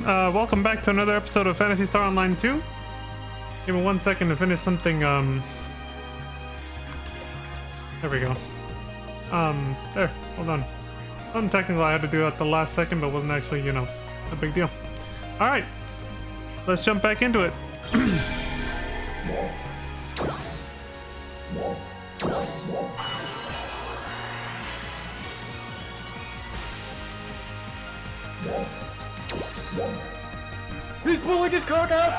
welcome back to another episode of Phantasy Star Online 2. Give me 1 second to finish something, there we go. There, hold on. Technically I had to do it at the last second, but wasn't actually, you know, a big deal. Alright, let's jump back into it. He's pulling his cock out!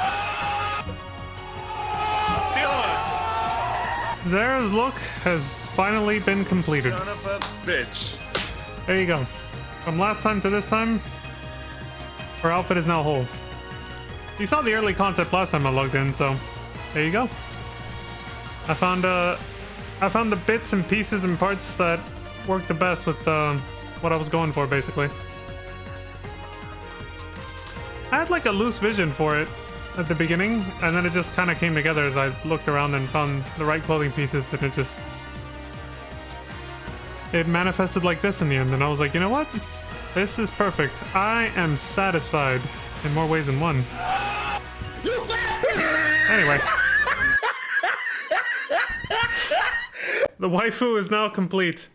Dylan! Zara's look has finally been completed. Son of a bitch. There you go. From last time to this time, her outfit is now whole. You saw the early concept last time I logged in, so there you go. I found the bits and pieces and parts that worked the best with what I was going for, basically. I had like a loose vision for it at the beginning, and then it just kind of came together as I looked around and found the right clothing pieces, and it manifested like this in the end, and I was like, you know what? This is perfect. I am satisfied in more ways than one. Anyway. The waifu is now complete.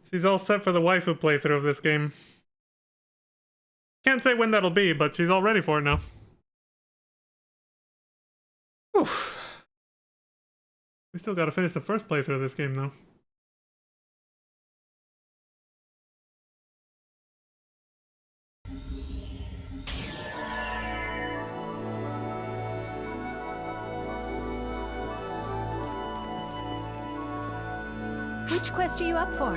She's all set for the waifu playthrough of this game. Can't say when that'll be, but she's all ready for it now. Whew. We still gotta finish the first playthrough of this game, though. Which quest are you up for?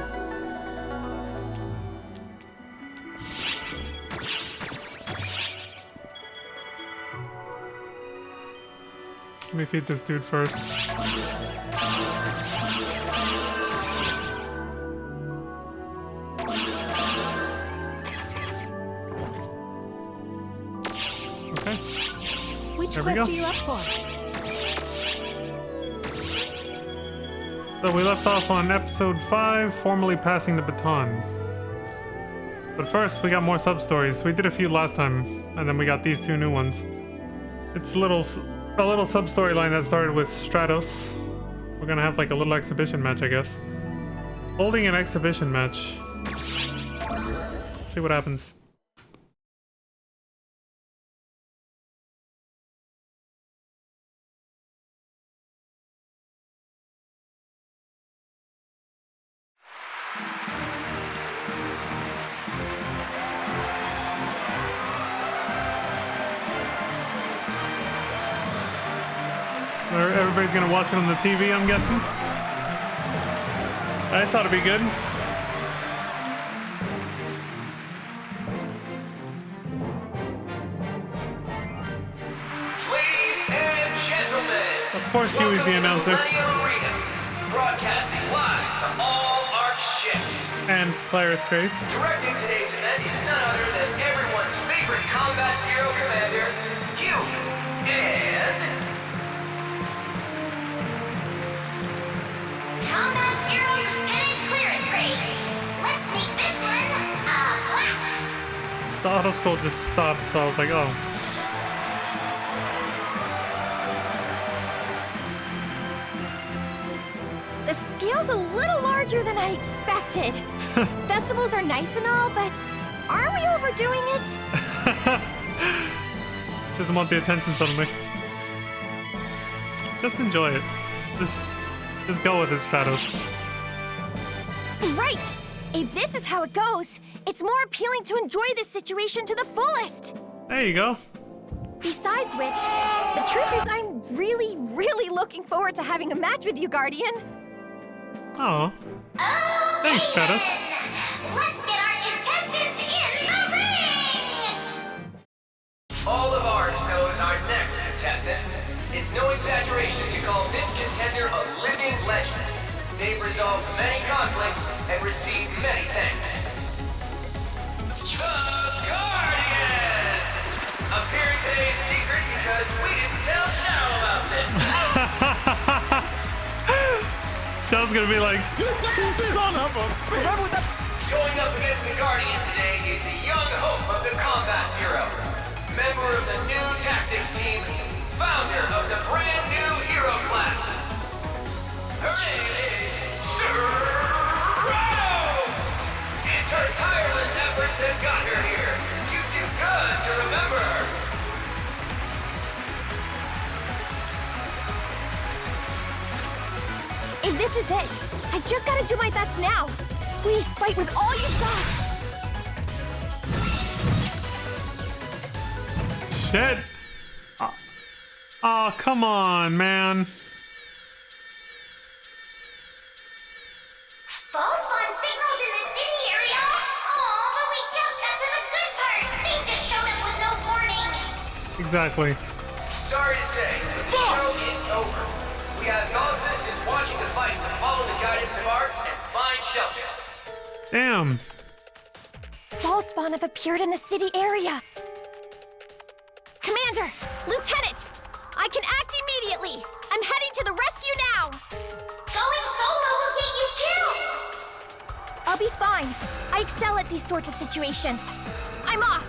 Let me feed this dude first. Okay. Which There we quest go. are you up for? So we left off on episode 5, formally passing the baton. But first, we got more sub-stories. We did a few last time, and then we got these two new ones. It's a little sub-storyline that started with Stratos. We're gonna have like a little exhibition match, I guess. Holding an exhibition match. See what happens. Everybody's gonna watch it on the TV, I'm guessing. I thought it'd be good. Ladies and gentlemen, Of course, Huey's the announcer. Arena, broadcasting live to all ARC ships. And Claris Grace. Directing today's event is none other than everyone's favorite combat hero commander, you, and Combat Hero Lieutenant Clearance Rays. Let's make this one a blast. The auto scroll just stopped, so I was like, oh. The scale's a little larger than I expected. Festivals are nice and all, but aren't we overdoing it? She doesn't want the attention suddenly. Just enjoy it. Just go with it, Stratos. Right! If this is how it goes, it's more appealing to enjoy this situation to the fullest. There you go. Besides which, the truth is I'm really, really looking forward to having a match with you, Guardian. Oh. Thanks, Stratos. Let's get our contestants in the ring. all of ARC knows our next contestant. It's no exaggeration to call this contender a living legend. They've resolved many conflicts and received many thanks. The Guardian! Appearing today in secret because we didn't tell Shao about this. Shao's gonna be like, You son of a... Remember that Going up against the Guardian today is the young hope of the Combat Bureau. Member of the new Tactics team, founder of the brand new Hero class. Her name is Stratos! It's her tireless efforts that got her here. You do good to remember her. If this is it, I just gotta do my best now. Please fight with all you got. Shit. Oh, come on, man. False on signals in the city area? Oh, but we just got to the good part. They just showed up with no warning. Exactly. Sorry to say, the show is over. We ask all citizens watching the fight to follow the guidance of ARCS and find shelter. Damn. Ballspawn have appeared in the city area. Commander, Lieutenant, I can act immediately. I'm heading to the rescue now. Going solo will get you killed. I'll be fine. I excel at these sorts of situations. I'm off.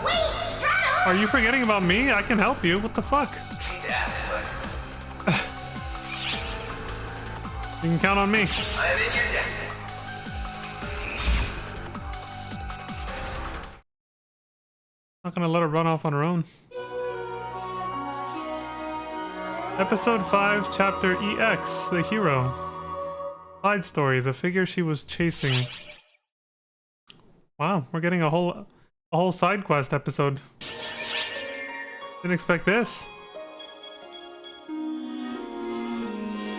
Wait, Stratos! Are you forgetting about me? I can help you. What the fuck? Hate to ask, but You can count on me. I am in your debt. Not gonna let her run off on her own. Episode 5, Chapter EX, The Hero. Side story, the figure she was chasing. Wow, we're getting a whole side quest episode. Didn't expect this.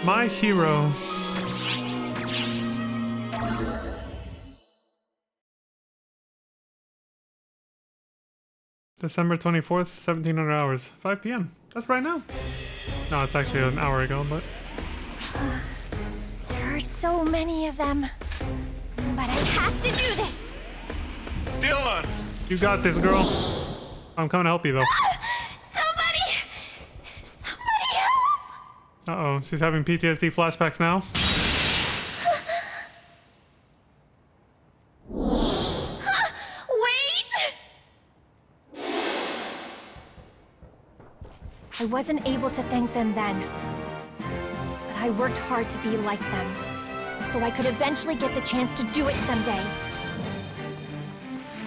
My hero. December 24th, 1700 hours, 5 p.m. That's right now. No, it's actually an hour ago, but... There are so many of them. But I have to do this. Dylan! You got this, girl. I'm coming to help you, though. Somebody help! Uh-oh, she's having PTSD flashbacks now. Wait! I wasn't able to thank them then. But I worked hard to be like them. So I could eventually get the chance to do it someday.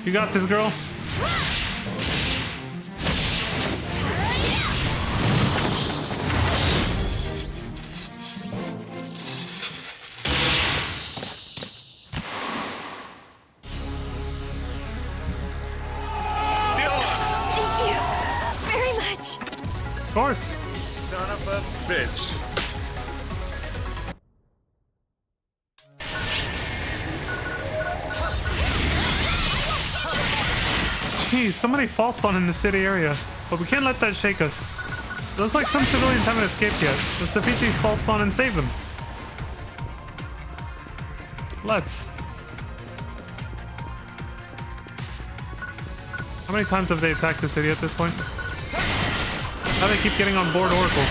You got this, girl. Thank you very much. Of course. Son of a bitch. Jeez, so many false spawn in the city area. But we can't let that shake us. Looks like some civilians haven't escaped yet. Let's defeat these false spawn and save them. Let's. How many times have they attacked the city at this point? How do they keep getting on board Oracle?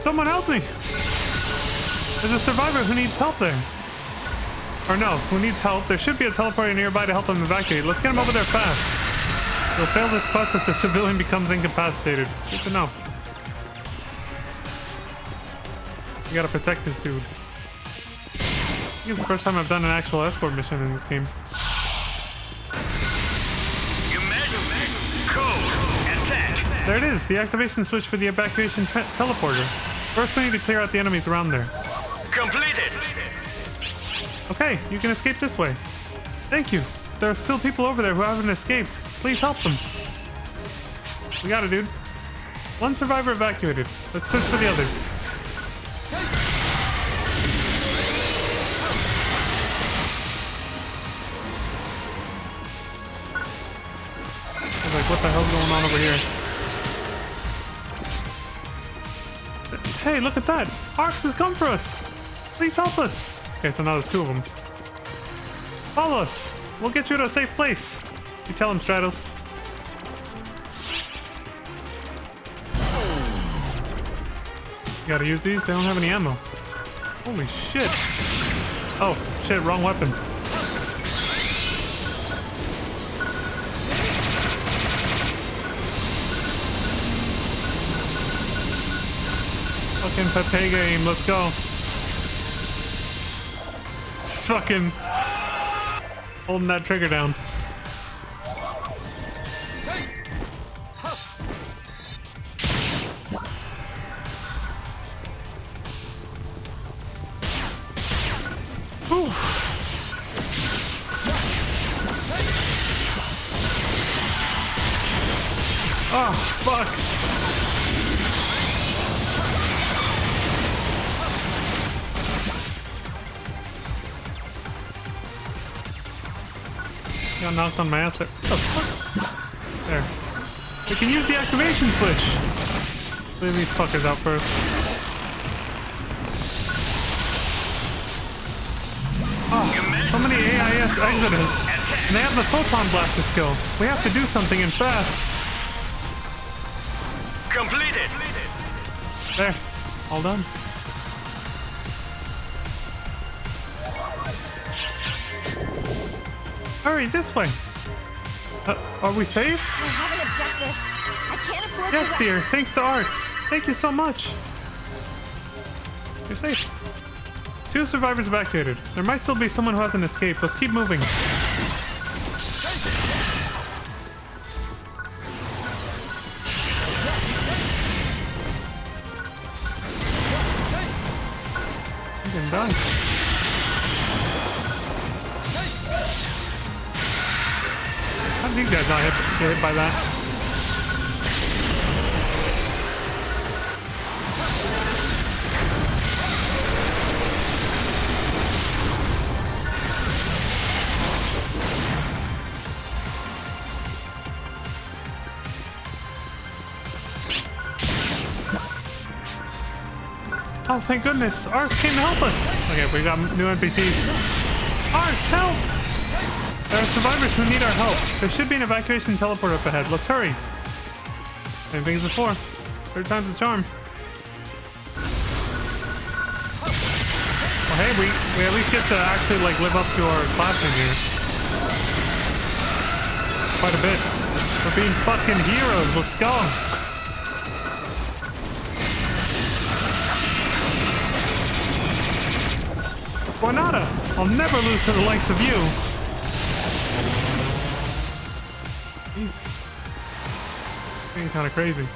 Someone help me! There's a survivor who needs help there. Or no, who needs help. There should be a teleporter nearby to help him evacuate. Let's get him over there fast. We'll fail this quest if the civilian becomes incapacitated. Good to know. We gotta protect this dude. I think it's the first time I've done an actual escort mission in this game. Emergency! Code! Attack! There it is, the activation switch for the evacuation teleporter. First we need to clear out the enemies around there. Completed! Okay, you can escape this way. Thank you. There are still people over there who haven't escaped. Please help them. We got it, dude. One survivor evacuated. Let's search for the others. I was like, what the hell's going on over here? Hey, look at that! Arx has come for us! Please help us! Okay, so now there's two of them. Follow us. We'll get you to a safe place. You tell him, Stratos. You gotta use these. They don't have any ammo. Holy shit. Oh, shit. Wrong weapon. Fucking Pate game. Let's go. Just fucking holding that trigger down. Whew. Oh, fuck. Got knocked on my ass there. Oh, fuck. There. We can use the activation switch. Leave these fuckers out first. Oh, so many AIS Exodus. And they have the Photon Blaster skill. We have to do something and fast. Completed. There. All done. Hurry, this way. Are we safe? I have an objective. I can't afford Yes, to dear. rest. Thanks to Arx. Thank you so much. You're safe. 2 survivors evacuated. There might still be someone who hasn't escaped. Let's keep moving. I'm getting done. How did these guys not get hit by that? Oh, thank goodness. Arx came to help us. Okay, we got new NPCs. Arx, help! There are survivors who need our help. There should be an evacuation teleport up ahead. Let's hurry. Same thing as before. 3rd time's the charm. Well, hey, we at least get to actually, like, live up to our class in here. Quite a bit. We're being fucking heroes. Let's go. Guanata, I'll never lose to the likes of you. Jesus. Being kind of crazy.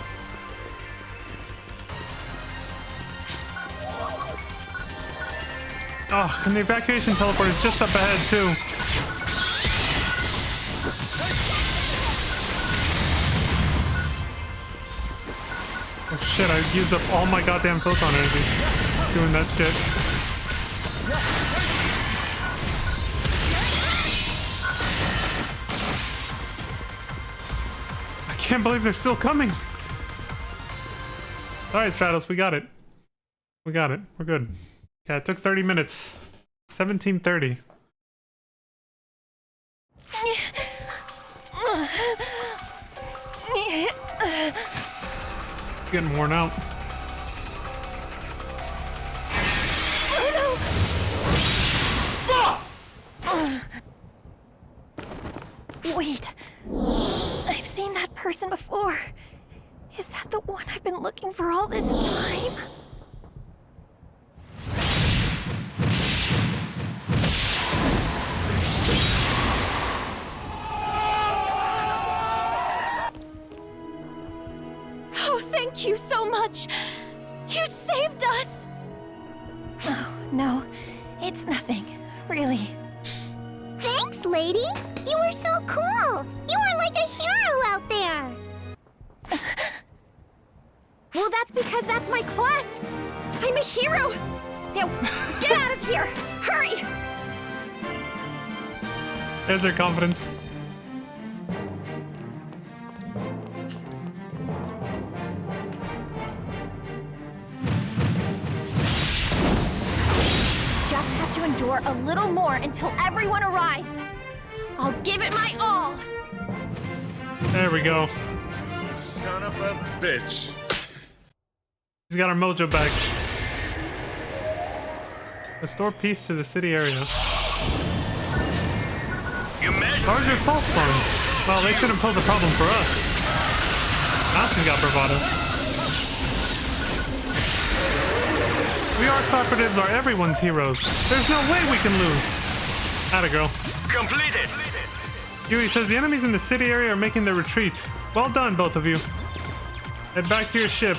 Oh, and the evacuation teleport is just up ahead, too. Oh shit, I used up all my goddamn photon energy doing that shit. I can't believe they're still coming. Alright, Stratos, we got it. We got it. We're good. Yeah, it took 30 minutes. 17:30. Getting worn out. Wait. I've seen that person before. Is that the one I've been looking for all this time? Oh, thank you so much. You saved us. Oh, no. It's nothing, really. Thanks, lady. You were so cool. You are like a hero out there. Well, that's because that's my class. I'm a hero. Now, get out of here. Hurry. There's her confidence. Just have to endure a little more until everyone arrives. I'll give it my all. There we go. Son of a bitch. He's got our mojo back. Restore peace to the city area. You measure Ours are false spawn. Well, they shouldn't pose a problem for us. Now she's got bravado. We Arcs operatives are everyone's heroes. There's no way we can lose. Atta girl. completed. Yui says the enemies in the city area are making their retreat. Well done, both of you. Head back to your ship.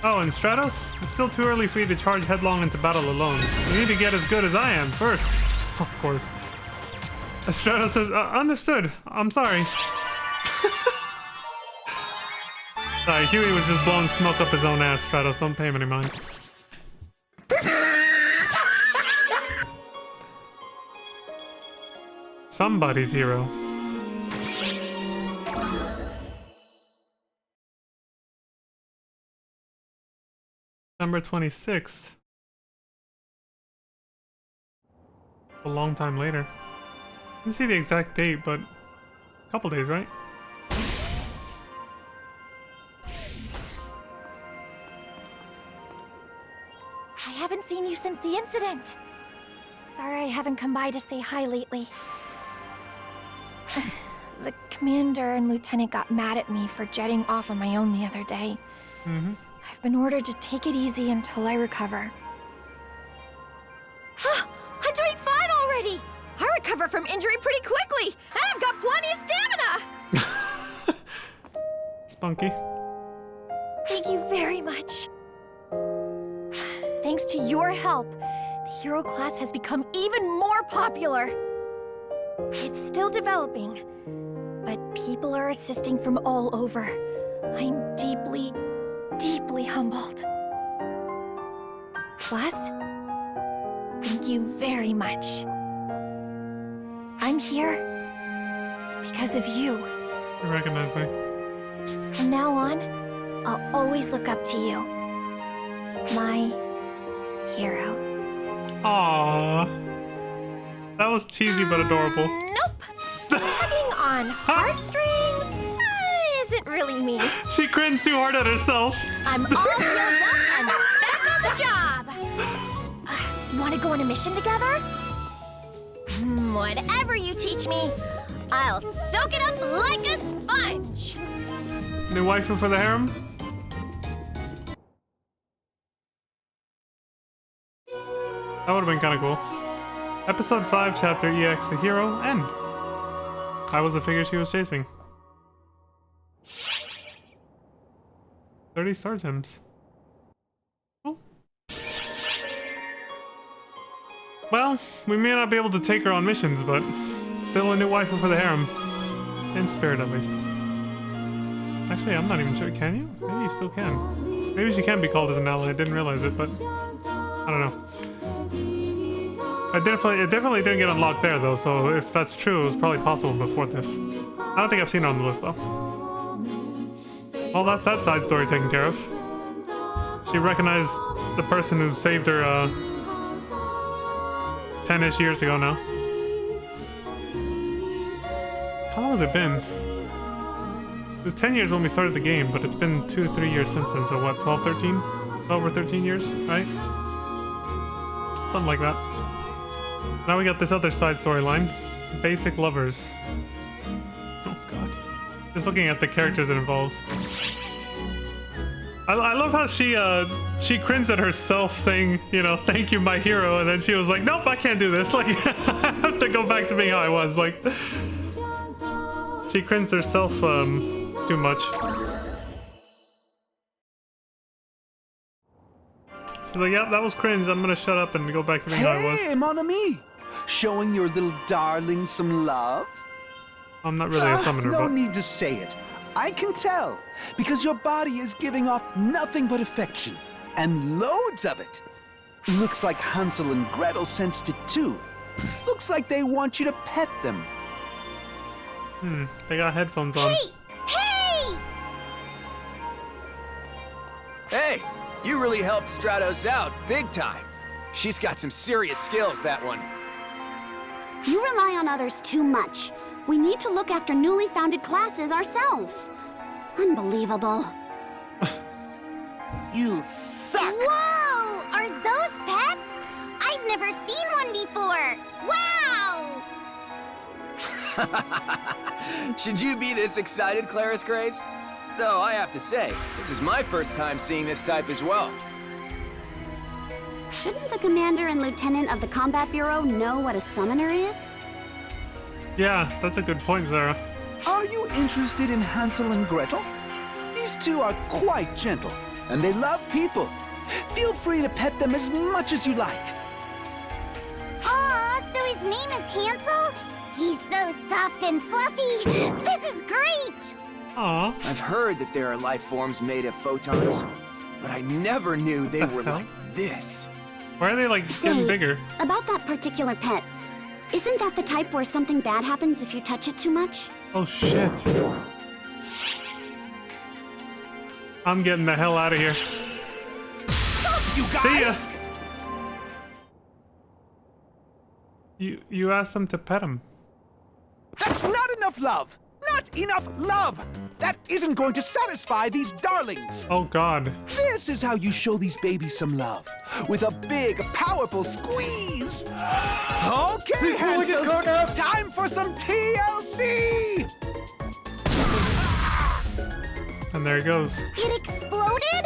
Oh, and Stratos? It's still too early for you to charge headlong into battle alone. You need to get as good as I am first. Of course. Stratos says, understood. I'm sorry. Sorry, Huey was just blowing smoke up his own ass, Stratos. Don't pay him any mind. Somebody's hero. December 26th. A long time later. I didn't see the exact date, but a couple days, right? I haven't seen you since the incident. Sorry I haven't come by to say hi lately. The commander and lieutenant got mad at me for jetting off on my own the other day. I've been ordered to take it easy until I recover. I'm doing fine already! I recover from injury pretty quickly, and I've got plenty of stamina! Spunky. Thank you very much. Thanks to your help, the hero class has become even more popular. It's still developing, but people are assisting from all over. I'm deeply, deeply humbled. Plus, thank you very much. I'm here because of you. You recognize me. From now on, I'll always look up to you. My hero. Aww. That was cheesy but adorable. Nope. Tugging on heartstrings isn't really me. She cringed too hard at herself. I'm all healed up and back on the job. Want to go on a mission together? Whatever you teach me, I'll soak it up like a sponge. New waifu for the harem? That would have been kind of cool. Episode 5, Chapter EX, The Hero, end. I was the figure she was chasing. 30 star gems. Cool. Well, we may not be able to take her on missions, but still a new waifu for the harem. In spirit, at least. Actually, I'm not even sure. Can you? Maybe you still can. Maybe she can be called as an ally. I didn't realize it, but I don't know. It definitely didn't get unlocked there, though, so if that's true, it was probably possible before this. I don't think I've seen it on the list, though. Well, that's that side story taken care of. She recognized the person who saved her, 10-ish years ago now. How long has it been? It was 10 years when we started the game, but it's been 2-3 years since then, so what, 12, 13? Over 13 years, right? Something like that. Now we got this other side storyline. Basic lovers. Oh god. Just looking at the characters it involves. I love how she cringed at herself saying, you know, thank you, my hero, and then she was like, nope, I can't do this. Like, I have to go back to being how I was. Like, she cringed herself too much. She's like, yep, that was cringe. I'm gonna shut up and go back to being how I was. Hey, mon ami! Showing your little darling some love? I'm not really a summoner, no but... need to say it. I can tell, because your body is giving off nothing but affection, and loads of it. Looks like Hansel and Gretel sensed it too. Looks like they want you to pet them. They got headphones on. Hey! Hey, you really helped Stratos out big time. She's got some serious skills, that one. You rely on others too much. We need to look after newly founded classes ourselves. Unbelievable. You suck! Whoa! Are those pets? I've never seen one before. Wow! Should you be this excited, Claris Grace? Though I have to say, this is my first time seeing this type as well. Shouldn't the commander and lieutenant of the Combat Bureau know what a summoner is? Yeah, that's a good point, Zara. Are you interested in Hansel and Gretel? These two are quite gentle, and they love people. Feel free to pet them as much as you like. Aw, so his name is Hansel? He's so soft and fluffy. This is great! Aw. I've heard that there are life forms made of photons, but I never knew they were hell? like this. Why are they like getting Say, bigger? about that particular pet, isn't that the type where something bad happens if you touch it too much? Oh shit. I'm getting the hell out of here. Stop, you guys! See ya. You asked them to pet him. That's not enough love! Not enough love! That isn't going to satisfy these darlings! Oh god. This is how you show these babies some love. With a big, powerful squeeze! Okay, Hansel, time for some TLC! And there he goes. It exploded?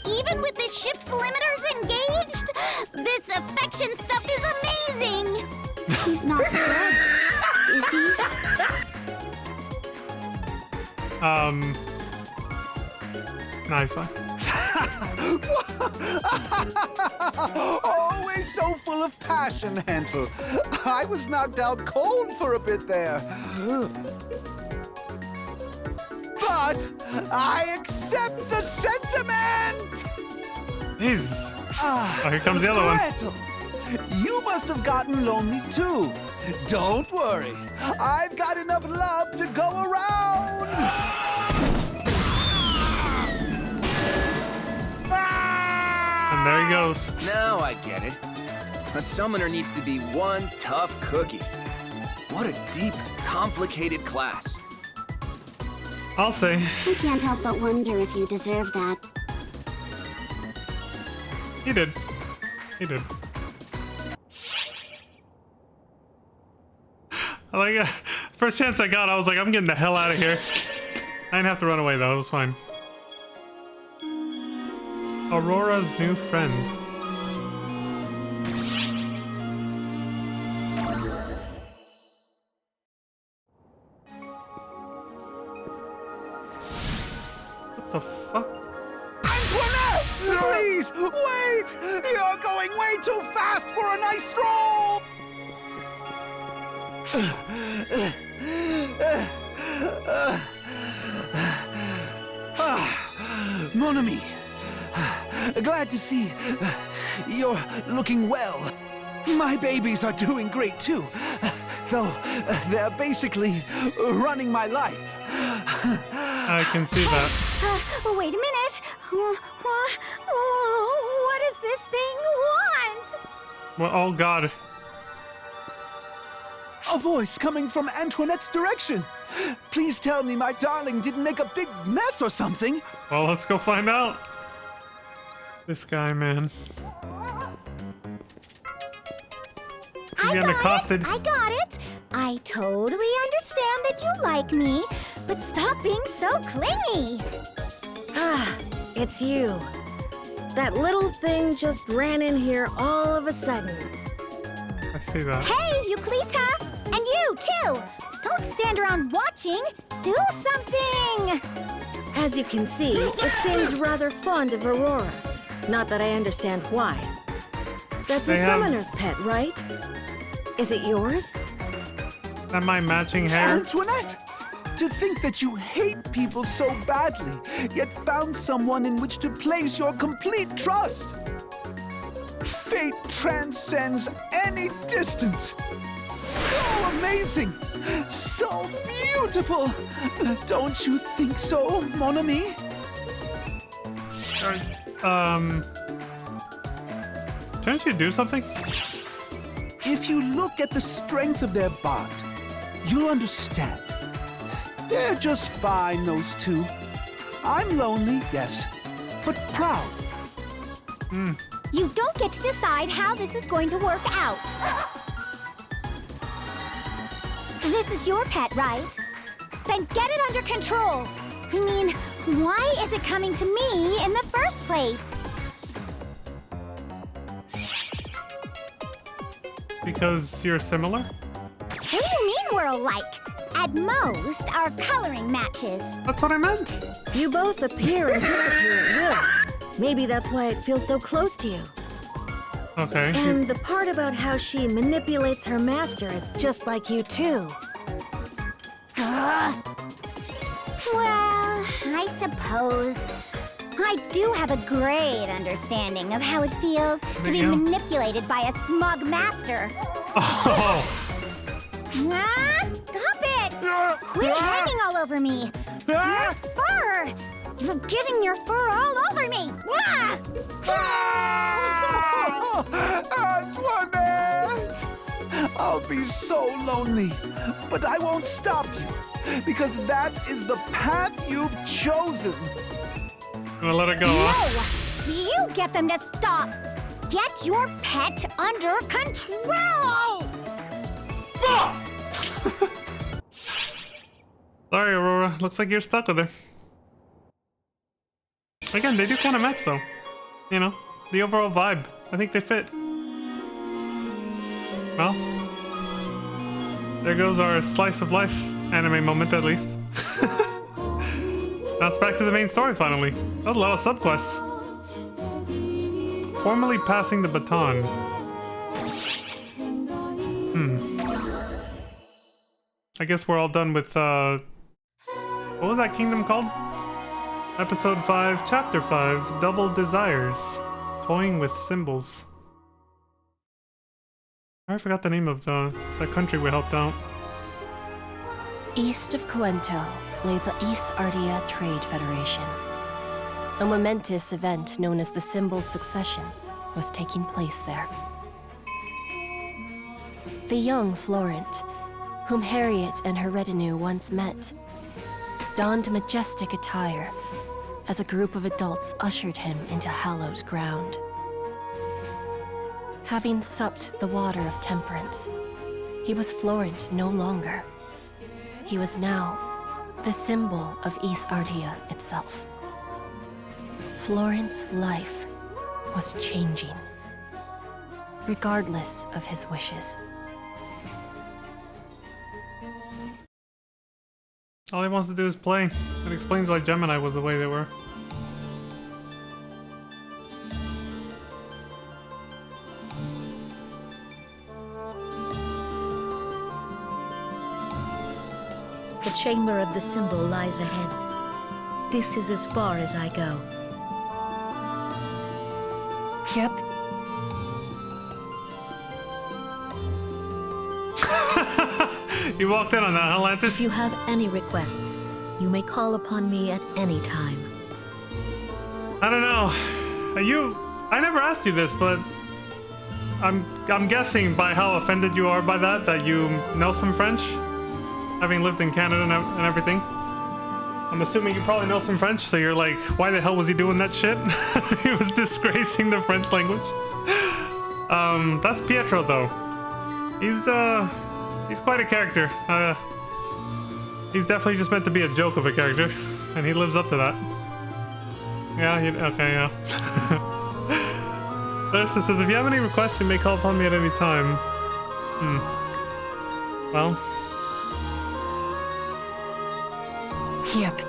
Even with the ship's limiters engaged? This affection stuff is amazing! He's not dead, is he? Nice one. Always so full of passion, Hansel. I was knocked out cold for a bit there. But I accept the sentiment! Jesus. Ah, Oh, here comes the other one. Gretel, you must have gotten lonely too. Don't worry. I've got enough love to go around. And there he goes. Now I get it. A summoner needs to be one tough cookie. What a deep, complicated class. I'll say. I can't help but wonder if you deserve that. He did. He did. I like first chance I got, I was like, I'm getting the hell out of here. I didn't have to run away though, it was fine. Aurora's new friend. What the fuck? Antoinette! Please, wait! You're going way too fast for a nice stroll! Mon ami, glad to see you're looking well. My babies are doing great too, though they're basically running my life. I can see that. Wait a minute. What does this thing want? Well, oh god. A voice coming from Antoinette's direction. Please tell me my darling didn't make a big mess or something. Well, let's go find out. This guy, man. He's getting accosted. I got it. I totally understand that you like me, but stop being so clingy. Ah, it's you. That little thing just ran in here all of a sudden. I see that. Hey, Euclita! And you, too! Don't stand around watching! Do something! As you can see, it seems rather fond of Aurora. Not that I understand why. That's They a have- summoner's pet, right? Is it yours? Is that my matching hair? Antoinette! To think that you hate people so badly, yet found someone in which to place your complete trust. Fate transcends any distance. So amazing! So beautiful! Don't you think so, mon ami? Shouldn't you do something? If you look at the strength of their bond, you'll understand. They're just fine, those two. I'm lonely, yes, but proud. You don't get to decide how this is going to work out. This is your pet, right? Then get it under control. I mean, why is it coming to me in the first place? Because you're similar? What do you mean we're alike? At most, our coloring matches. That's what I meant. You both appear and disappear at will. Maybe that's why it feels so close to you. Okay. And the part about how she manipulates her master is just like you too. Ugh. Well, I suppose I do have a great understanding of how it feels to be Yeah. manipulated by a smug master. Oh. Ah, stop it! Quit hanging all over me! Your fur! You're getting your fur all over me! Antoinette! I'll be so lonely, but I won't stop you, because that is the path you've chosen. Gonna let it go, huh? No! You get them to stop! Get your pet under control! Sorry, Aurora. Looks like you're stuck with her. Again, they do kind of match, though. You know, the overall vibe. I think they fit. Well, there goes our slice of life anime moment, at least. Now it's back to the main story, finally. That was a lot of subquests. Formally passing the baton. I guess we're all done with, what was that kingdom called? Episode 5, Chapter 5, Double Desires. Toying with Symbols. I forgot the name of the country we helped out. East of Cuento lay the East Ardia Trade Federation. A momentous event known as the Symbols Succession was taking place there. The young Florent, whom Harriet and her retinue once met, donned majestic attire as a group of adults ushered him into hallowed ground. Having supped the water of temperance, he was Florent no longer. He was now the symbol of East Ardia itself. Florent's life was changing, regardless of his wishes. All he wants to do is play. It explains why Gemini was the way they were. The chamber of the symbol lies ahead. This is as far as I go. Yep. You walked in on that, huh, Lantis? If you have any requests, you may call upon me at any time. I don't know. I never asked you this, but I'm guessing by how offended you are by that you know some French, having lived in Canada and everything. I'm assuming you probably know some French, so you're like, why the hell was he doing that shit? He was disgracing the French language. That's Pietro, though. He's quite a character. He's definitely just meant to be a joke of a character, and he lives up to that. Yeah, okay, yeah. Thursa says, if you have any requests, you may call upon me at any time. Well. Yep.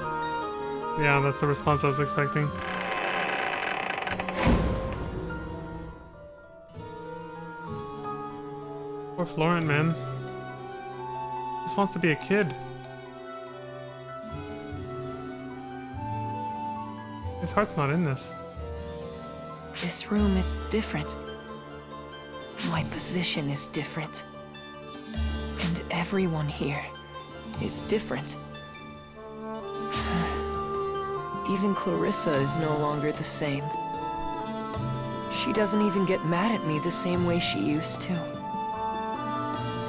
Yeah, that's the response I was expecting. Poor Florent, man. Just wants to be a kid. His heart's not in this. This room is different. My position is different. And everyone here is different. Even Clarissa is no longer the same. She doesn't even get mad at me the same way she used to.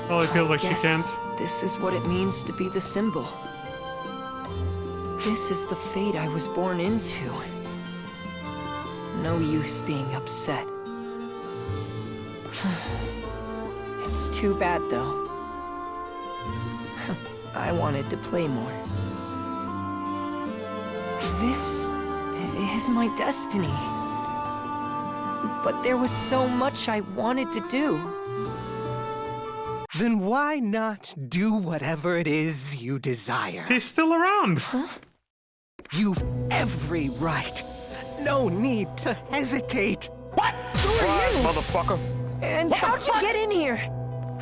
Probably feels like she Guess can't. this is what it means to be the symbol. This is the fate I was born into. No use being upset. It's too bad, though. I wanted to play more. This is my destiny. But there was so much I wanted to do. Then why not do whatever it is you desire? He's still around. Huh? You've every right. No need to hesitate. What? Surprise, motherfucker. And how'd you get in here?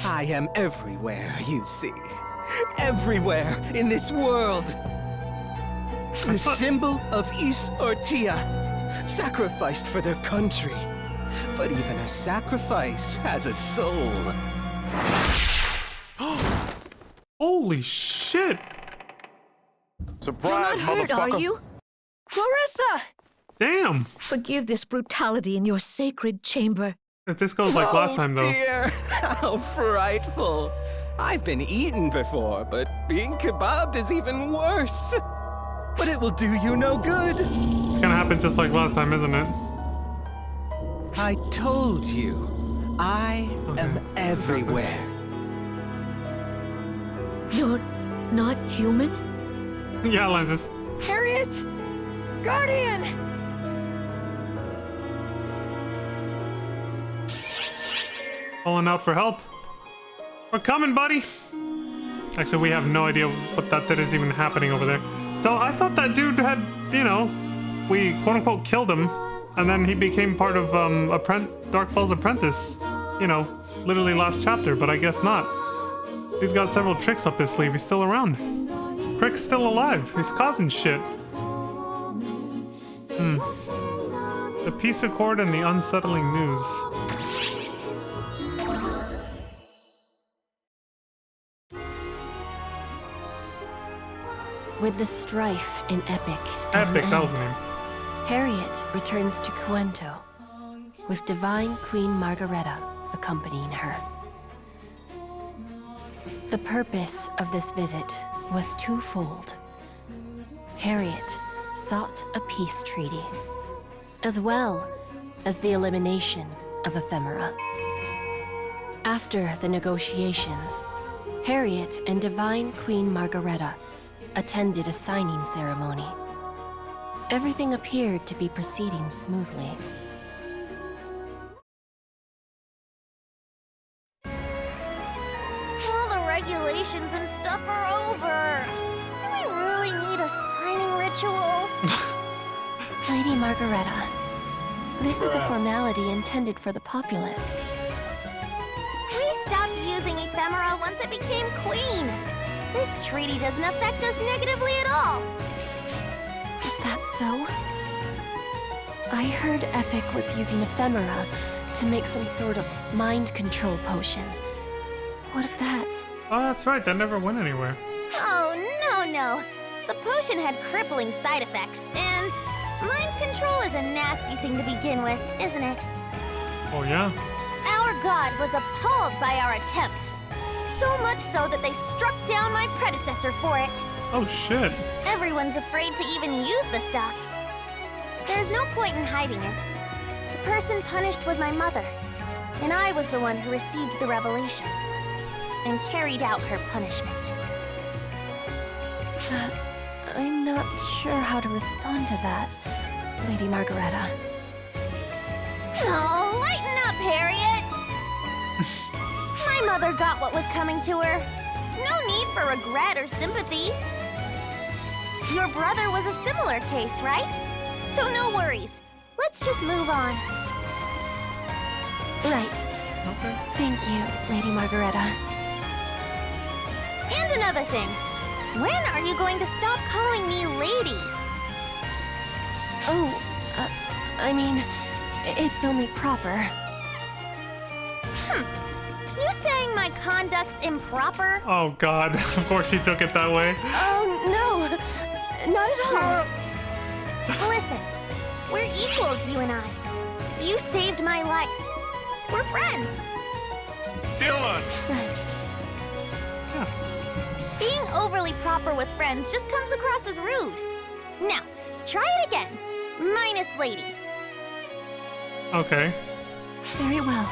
I am everywhere, you see. Everywhere in this world. The symbol of Is Ortia, sacrificed for their country. But even a sacrifice has a soul. Holy shit. Surprise, You're not hurt, motherfucker. are you? Clarissa! Damn. Forgive this brutality in your sacred chamber. If this goes like last time, though. Oh dear, how frightful. I've been eaten before, but being kebabbed is even worse. But it will do you no good. It's gonna happen just like last time, isn't it? I told you, I am everywhere. You're not human? Yeah, Lenses. Harriet! Guardian! Calling out for help. We're coming, buddy. Actually, we have no idea what that is even happening over there. So I thought that dude had, you know, we quote-unquote killed him, and then he became part of Darkfall's apprentice. You know, literally last chapter, but I guess not. He's got several tricks up his sleeve. He's still around. Prick's still alive. He's causing shit. The peace accord and the unsettling news. With the strife in Epic at an Epic, that was end, the name. Harriet returns to Cuento, with Divine Queen Margareta accompanying her. The purpose of this visit was twofold. Harriet sought a peace treaty, as well as the elimination of ephemera. After the negotiations, Harriet and Divine Queen Margareta attended a signing ceremony. Everything appeared to be proceeding smoothly. All the regulations and stuff are over. Do we really need a signing ritual? Lady Margareta, this is a formality intended for the populace. We stopped using ephemera once it became queen. This treaty doesn't affect us negatively at all. Is that so? I heard Epic was using ephemera to make some sort of mind control potion. What of that? Oh, that's right. That never went anywhere. Oh, no. The potion had crippling side effects, and mind control is a nasty thing to begin with, isn't it? Oh, yeah? Our god was appalled by our attempts. So much so that they struck down my predecessor for it. Oh, shit. Everyone's afraid to even use the stuff. There's no point in hiding it. The person punished was my mother, and I was the one who received the revelation and carried out her punishment. I'm not sure how to respond to that, Lady Margareta. Oh, lighten up, Harriet! My mother got what was coming to her. No need for regret or sympathy. Your brother was a similar case, right? So no worries. Let's just move on. Right. Okay. Thank you, Lady Margareta. And another thing. When are you going to stop calling me lady? Oh, I mean, it's only proper. You saying my conduct's improper? Oh, God. Of course she took it that way. Oh, no. Not at all. Listen, We're equals, you and I. You saved my life. We're friends. Dylan! Friends. Being overly proper with friends just comes across as rude. Now, try it again. Minus lady. Okay. Very well,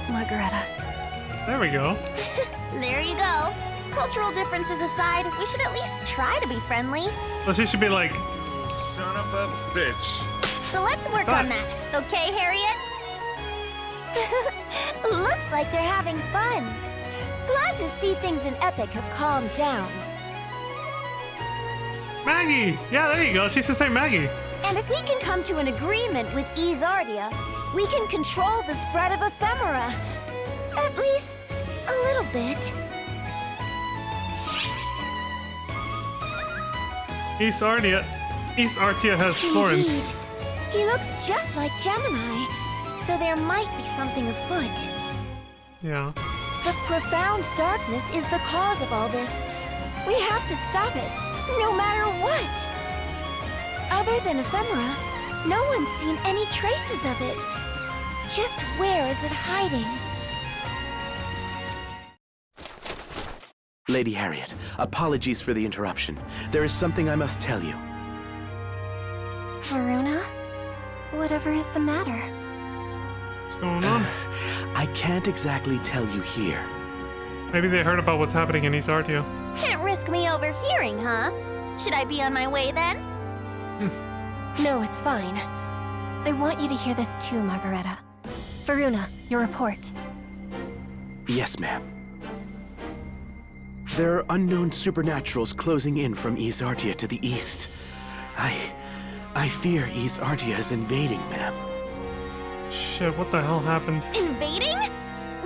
Margareta. There we go. There you go. Cultural differences aside, we should at least try to be friendly. So she should be like, Son of a bitch. So let's work on that, okay, Harriet? Looks like they're having fun. Glad to see things in Epic have calmed down. Maggie! Yeah, there you go. She should say Maggie. And if we can come to an agreement with Izardia, we can control the spread of ephemera. At least, a little bit. East Artia has Florence. Indeed. He looks just like Gemini, so there might be something afoot. Yeah. The profound darkness is the cause of all this. We have to stop it, no matter what. Other than ephemera, no one's seen any traces of it. Just where is it hiding? Lady Harriet, apologies for the interruption. There is something I must tell you. Varuna? Whatever is the matter? What's going on? I can't exactly tell you here. Maybe they heard about what's happening in East Artia. Can't risk me overhearing, huh? Should I be on my way then? No, it's fine. I want you to hear this too, Margareta. Varuna, your report. Yes, ma'am. There are unknown supernaturals closing in from East Artia to the east. I fear East Artia is invading, ma'am. Shit, what the hell happened? Invading?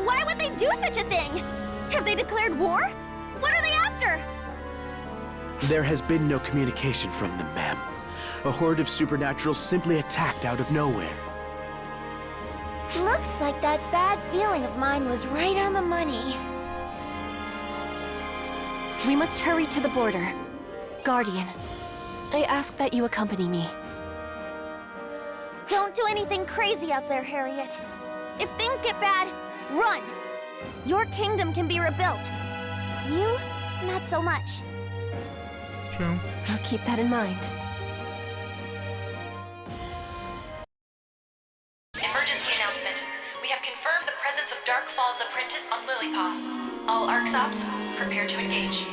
Why would they do such a thing? Have they declared war? What are they after? There has been no communication from them, ma'am. A horde of supernaturals simply attacked out of nowhere. Looks like that bad feeling of mine was right on the money. We must hurry to the border. Guardian, I ask that you accompany me. Don't do anything crazy out there, Harriet. If things get bad, run. Your kingdom can be rebuilt. You, not so much. True. I'll keep that in mind. Emergency announcement. We have confirmed the presence of Dark Falls Apprentice on Lilypaw. All ARCS ops, prepare to engage.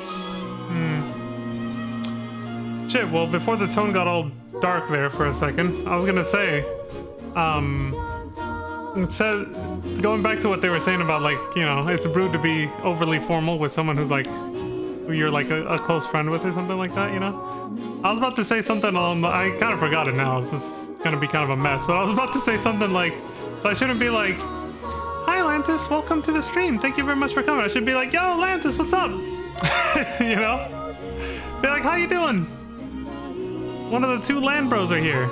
Shit, well, before the tone got all dark there for a second, I was gonna say, it said, going back to what they were saying about, like, you know, it's rude to be overly formal with someone who's like, who you're like a close friend with or something like that, you know? I was about to say something along, I kind of forgot it now, this is gonna be kind of a mess, but I was about to say something like, so I shouldn't be like, hi Lantis, welcome to the stream, thank you very much for coming. I should be like, yo Lantis, what's up? You know? Be like, how you doing? One of the two land bros are here.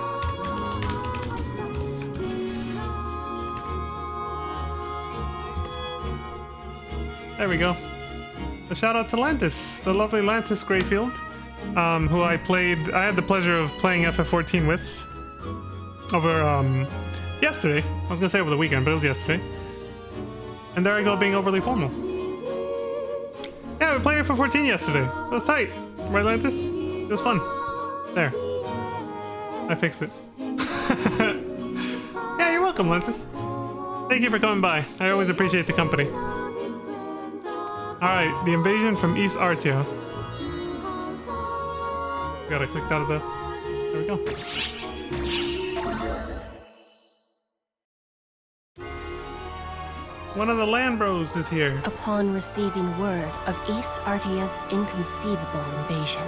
There we go. A shout out to Lantis, the lovely Lantis Greyfield, who I had the pleasure of playing FF14 with over yesterday. I was gonna say over the weekend, but it was yesterday. And there I go being overly formal. Yeah, we played FF14 yesterday. It was tight, right, Lantis? It was fun. There. I fixed it. Yeah, you're welcome, Lantis. Thank you for coming by. I always appreciate the company. Alright, the invasion from East Artia. Gotta click out of the... There we go. One of the land bros is here. Upon receiving word of East Artia's inconceivable invasion,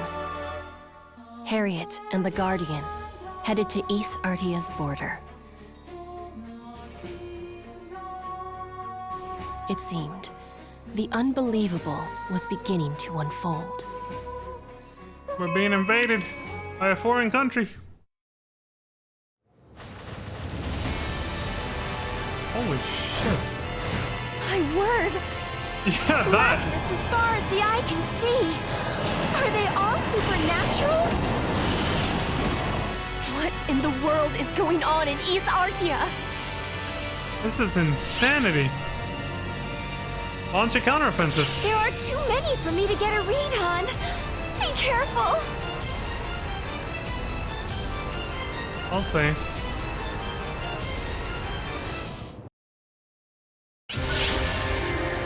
Harriet and the Guardian headed to East Artia's border. It seemed the unbelievable was beginning to unfold. We're being invaded by a foreign country. Holy shit. My word! Yeah, that. Blackness as far as the eye can see. Are they all supernaturals? What in the world is going on in East Artia? This is insanity. Launch a counteroffensive. There are too many for me to get a read on. Be careful. I'll say.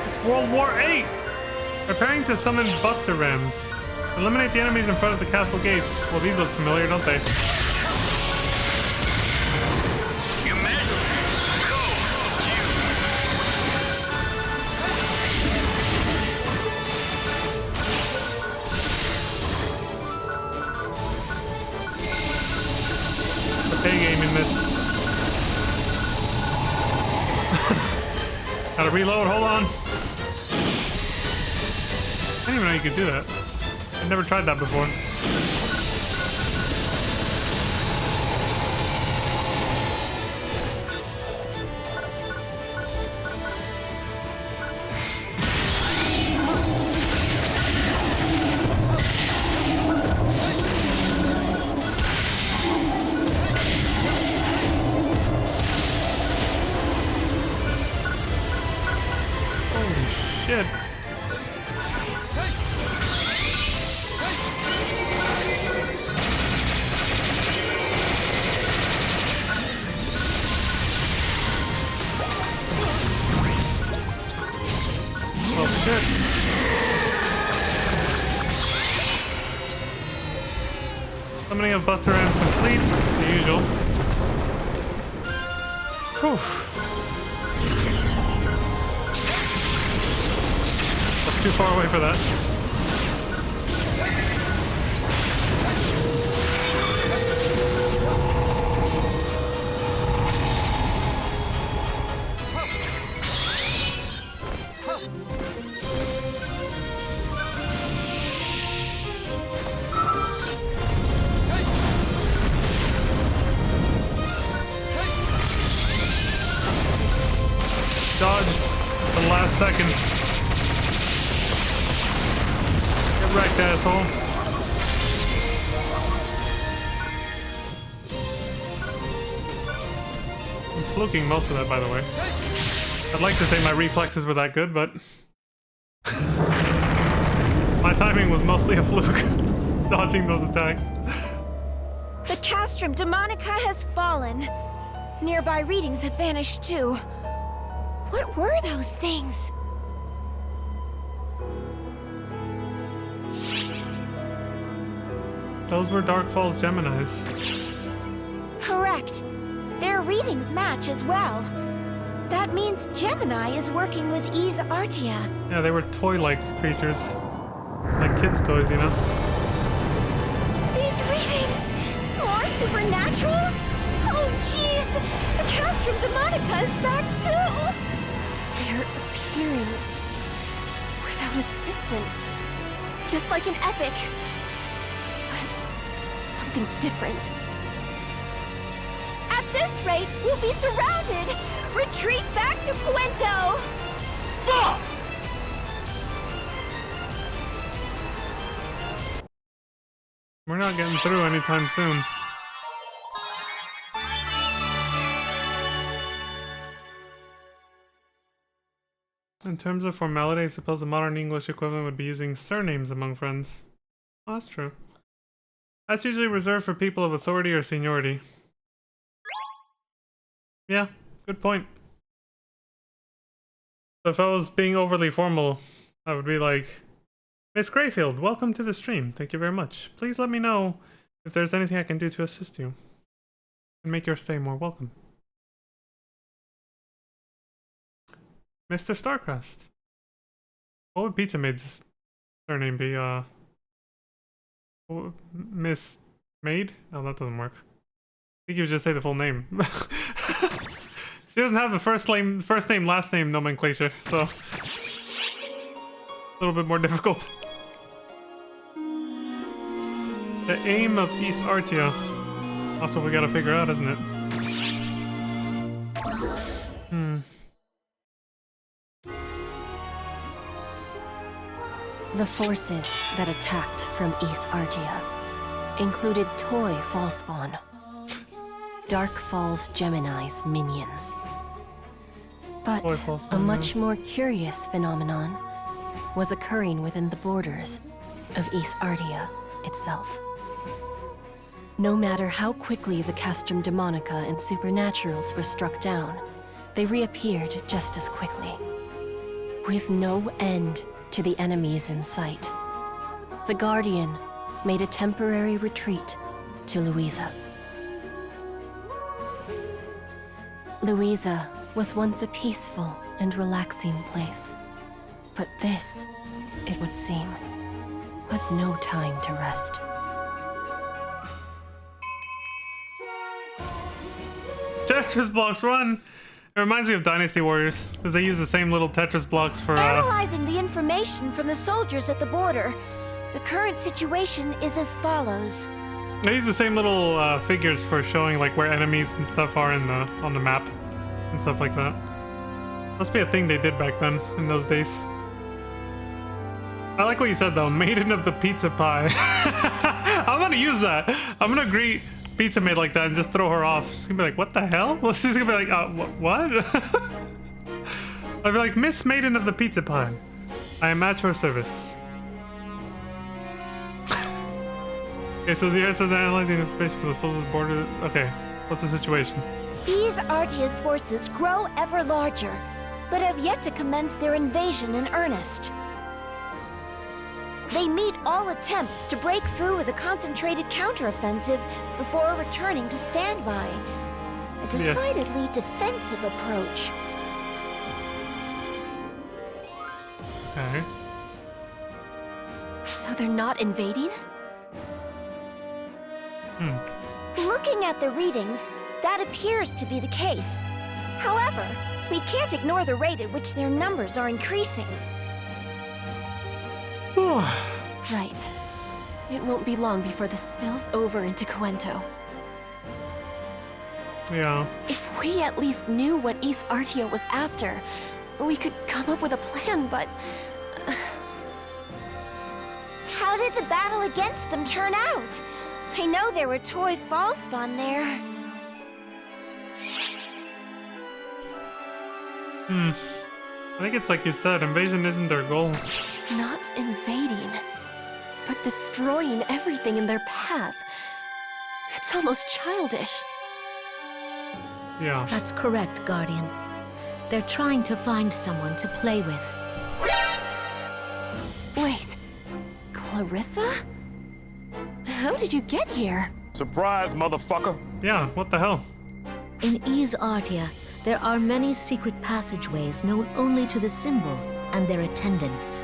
It's World War VIII! Preparing to summon Buster Rams. Eliminate the enemies in front of the castle gates. Well, these look familiar, don't they? Big aim in this. Gotta reload, hold on. I didn't even know you could do that. I've never tried that before. Shit. Oh shit. Summoning of Buster Rams complete, the usual. Whew. Too far away for that. Dodged at the last second. Wrecked, asshole. I'm fluking most of that, by the way. I'd like to say my reflexes were that good, but my timing was mostly a fluke, dodging those attacks. The Castrum Demonica has fallen. Nearby readings have vanished too. What were those things? Those were Dark Falls Geminis. Correct. Their readings match as well. That means Gemini is working with Ys Artia. Yeah, they were toy-like creatures. Like kids' toys, you know? These readings! More supernaturals? Oh jeez! The Castrum Demonica is back too! They're appearing without assistance. Just like an epic. Something's different. At this rate, we'll be surrounded! Retreat back to Puento! Fuck! We're not getting through anytime soon. In terms of formality, I suppose the modern English equivalent would be using surnames among friends. Oh, that's true. That's usually reserved for people of authority or seniority. Yeah, good point. So if I was being overly formal, I would be like, Miss Greyfield, welcome to the stream. Thank you very much. Please let me know if there's anything I can do to assist you and make your stay more welcome. Mr. Starcrest. What would Pizza Maid's surname be? Miss Maid? No, that doesn't work. I think you would just say the full name. She doesn't have the first name, last name nomenclature, so a little bit more difficult. The aim of Ys Artia. Also, we gotta figure out, isn't it? The forces that attacked from Ys Artia included toy Falspawn, Dark Falls Gemini's minions. But Falls a much more curious phenomenon was occurring within the borders of East Artia itself. No matter how quickly the Castrum Demonica and Supernaturals were struck down, they reappeared just as quickly. With no end to the enemies in sight, the Guardian made a temporary retreat to Louisa. Louisa was once a peaceful and relaxing place, but this, it would seem, was no time to rest. Tetris blocks, run! It reminds me of Dynasty Warriors, because they use the same little Tetris blocks for Analyzing the information from the soldiers at the border, the current situation is as follows. They use the same little figures for showing like where enemies and stuff are in on the map and stuff like that. Must be a thing they did back then in those days. I like what you said though, Maiden of the Pizza Pie. I'm gonna use that. I'm gonna greet Pizza Maid like that and just throw her off. She's gonna be like, what the hell? She's gonna be like, what? I'd be like, Miss Maiden of the Pizza Pie, I am at your service. Okay, so here it says analyzing the information from the soldiers border. Okay, what's the situation? These Artia's forces grow ever larger, but have yet to commence their invasion in earnest. They meet all attempts to break through with a concentrated counteroffensive before returning to standby. A decidedly defensive approach. Okay. So they're not invading? Looking at the readings, that appears to be the case. However, we can't ignore the rate at which their numbers are increasing. Right. It won't be long before this spills over into Cuento. Yeah. If we at least knew what East Artia was after, we could come up with a plan, but... How did the battle against them turn out? I know there were toy fall spawn there. I think it's like you said, invasion isn't their goal. Not invading, but destroying everything in their path. It's almost childish. Yeah. That's correct, Guardian. They're trying to find someone to play with. Wait, Clarissa? How did you get here? Surprise, motherfucker. Yeah, what the hell? In East Artia, there are many secret passageways known only to the symbol and their attendants.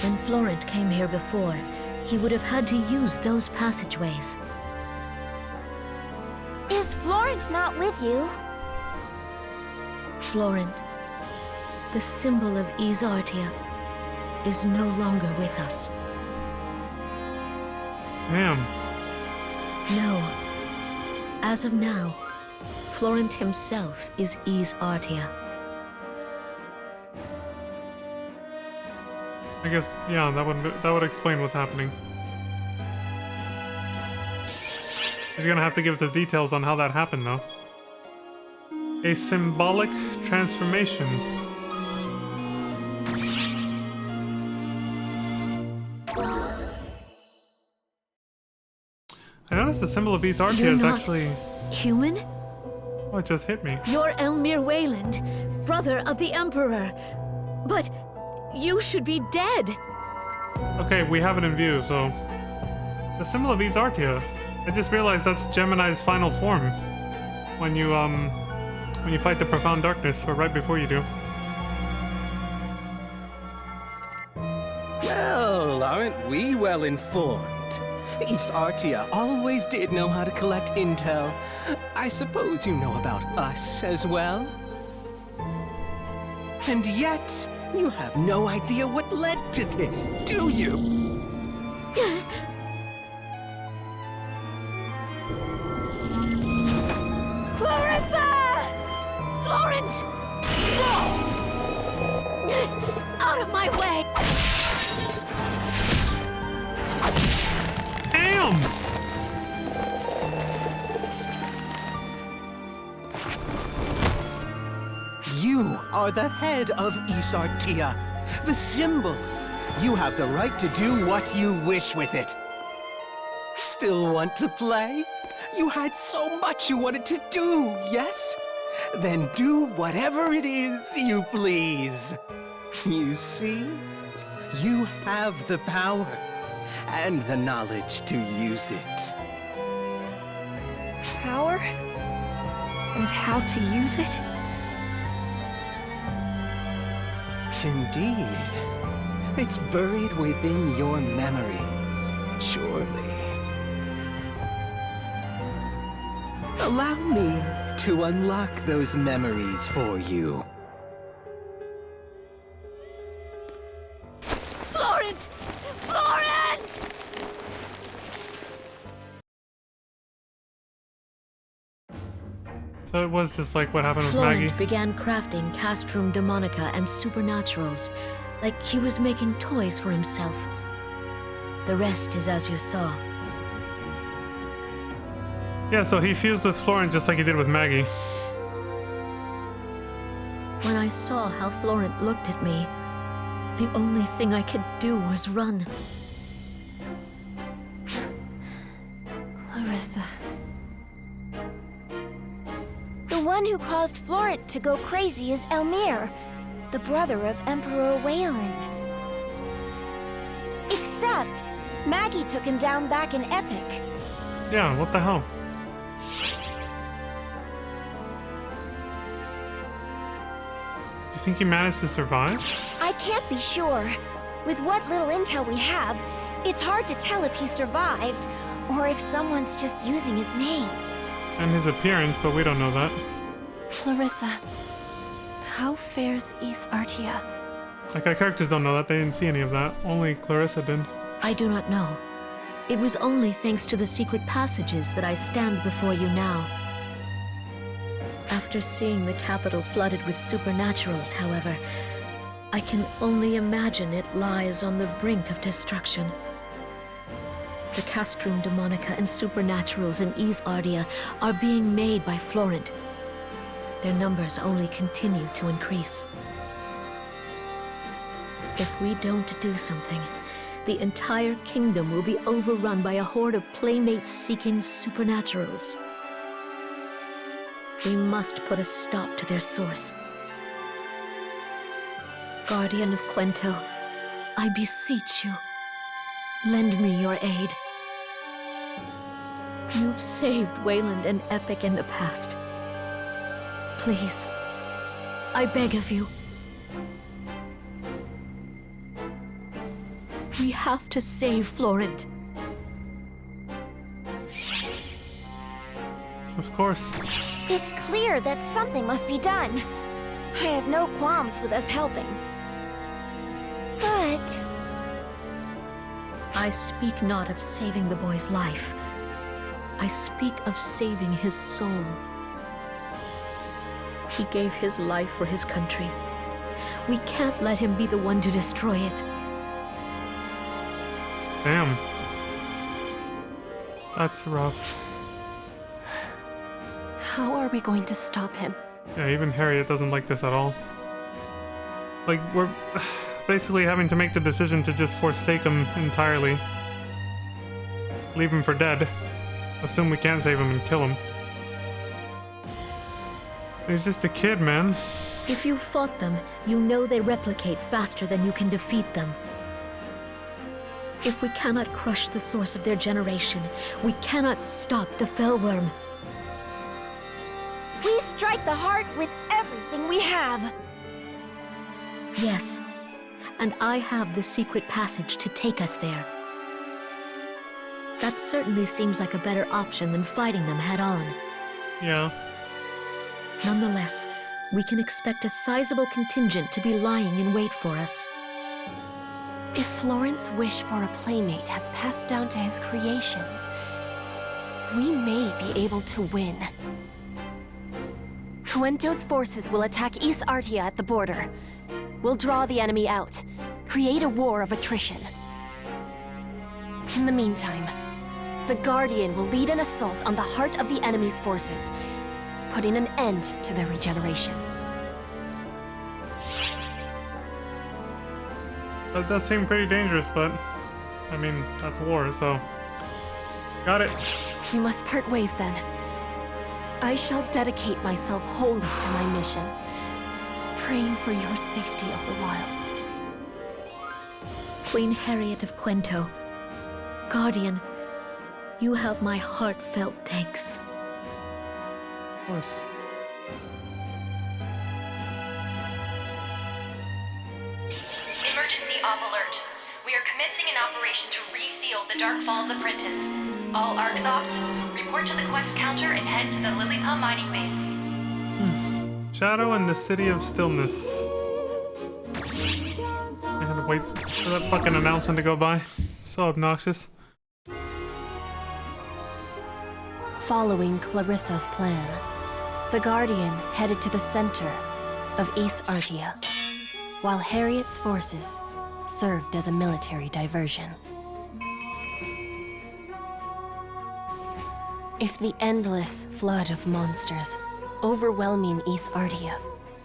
When Florent came here before, he would have had to use those passageways. Is Florent not with you? Florent, the symbol of East Artia, is no longer with us. Damn. No. As of now, Florent himself is East Artia. I guess, yeah, that would explain what's happening. He's gonna have to give us the details on how that happened, though. A symbolic transformation. I noticed the symbol of East Artia You're is not actually... human? Oh, it just hit me. You're Elmir Wayland, brother of the Emperor. But you should be dead. Okay, we have it in view, so... The symbol of East Artia. I just realized that's Gemini's final form. When you fight the Profound Darkness, or right before you do. Well, aren't we well informed? East Artia always did know how to collect intel. I suppose you know about us as well? And yet, you have no idea what led to this, do you? Clarissa! Florent! Out of my way! Damn! You are the head of Isartia, the symbol. You have the right to do what you wish with it. Still want to play? You had so much you wanted to do, yes? Then do whatever it is you please. You see? You have the power and the knowledge to use it. Power? And how to use it? Indeed. It's buried within your memories, surely. Allow me to unlock those memories for you. Florent! Florent! So it was just like what happened with Florent Maggie. began crafting Castrum Demonica and Supernaturals, like he was making toys for himself. The rest is as you saw. Yeah, so he fused with Florent just like he did with Maggie. When I saw how Florent looked at me, the only thing I could do was run. Clarissa. The one who caused Florent to go crazy is Elmir, the brother of Emperor Wayland. Except, Maggie took him down back in Epic. Yeah, what the hell? You think he managed to survive? I can't be sure. With what little intel we have, it's hard to tell if he survived, or if someone's just using his name. And his appearance, but we don't know that. Clarissa. How fares Isartia? Like, our characters don't know that. They didn't see any of that. Only Clarissa did. I do not know. It was only thanks to the secret passages that I stand before you now. After seeing the capital flooded with supernaturals, however, I can only imagine it lies on the brink of destruction. The Castrum Demonica and supernaturals in Isartia are being made by Florent. Their numbers only continue to increase. If we don't do something, the entire kingdom will be overrun by a horde of playmates-seeking supernaturals. We must put a stop to their source. Guardian of Quento, I beseech you, lend me your aid. You've saved Wayland and Epic in the past. Please, I beg of you. We have to save Florent. Of course. It's clear that something must be done. I have no qualms with us helping. But... I speak not of saving the boy's life. I speak of saving his soul. He gave his life for his country. We can't let him be the one to destroy it. Damn. That's rough. How are we going to stop him? Yeah, even Harriet doesn't like this at all. Like, we're basically having to make the decision to just forsake him entirely. Leave him for dead. Assume we can't save him and kill him. He's just a kid, man. If you fought them, you know they replicate faster than you can defeat them. If we cannot crush the source of their generation, we cannot stop the Fellworm. we strike the heart with everything we have. Yes, and I have the secret passage to take us there. That certainly seems like a better option than fighting them head-on. Yeah. Nonetheless, we can expect a sizable contingent to be lying in wait for us. If Florent's wish for a playmate has passed down to his creations, we may be able to win. Quento's forces will attack Isartia at the border. We'll draw the enemy out, create a war of attrition. In the meantime, the Guardian will lead an assault on the heart of the enemy's forces, putting an end to their regeneration. That does seem pretty dangerous, but I mean, that's war, so got it. We must part ways then. I shall dedicate myself wholly to my mission, praying for your safety all the while. Queen Harriet of Quento, Guardian, you have my heartfelt thanks. Of course. Emergency off alert. We are commencing an operation to reseal the Dark Falls Apprentice. All ARCS ops, report to the quest counter and head to the Lilliput mining base. Shadow and the City of Stillness. I had to wait for that fucking announcement to go by. So obnoxious. Following Clarissa's plan, the Guardian headed to the center of East Artia, while Harriet's forces served as a military diversion. If the endless flood of monsters overwhelming East Artia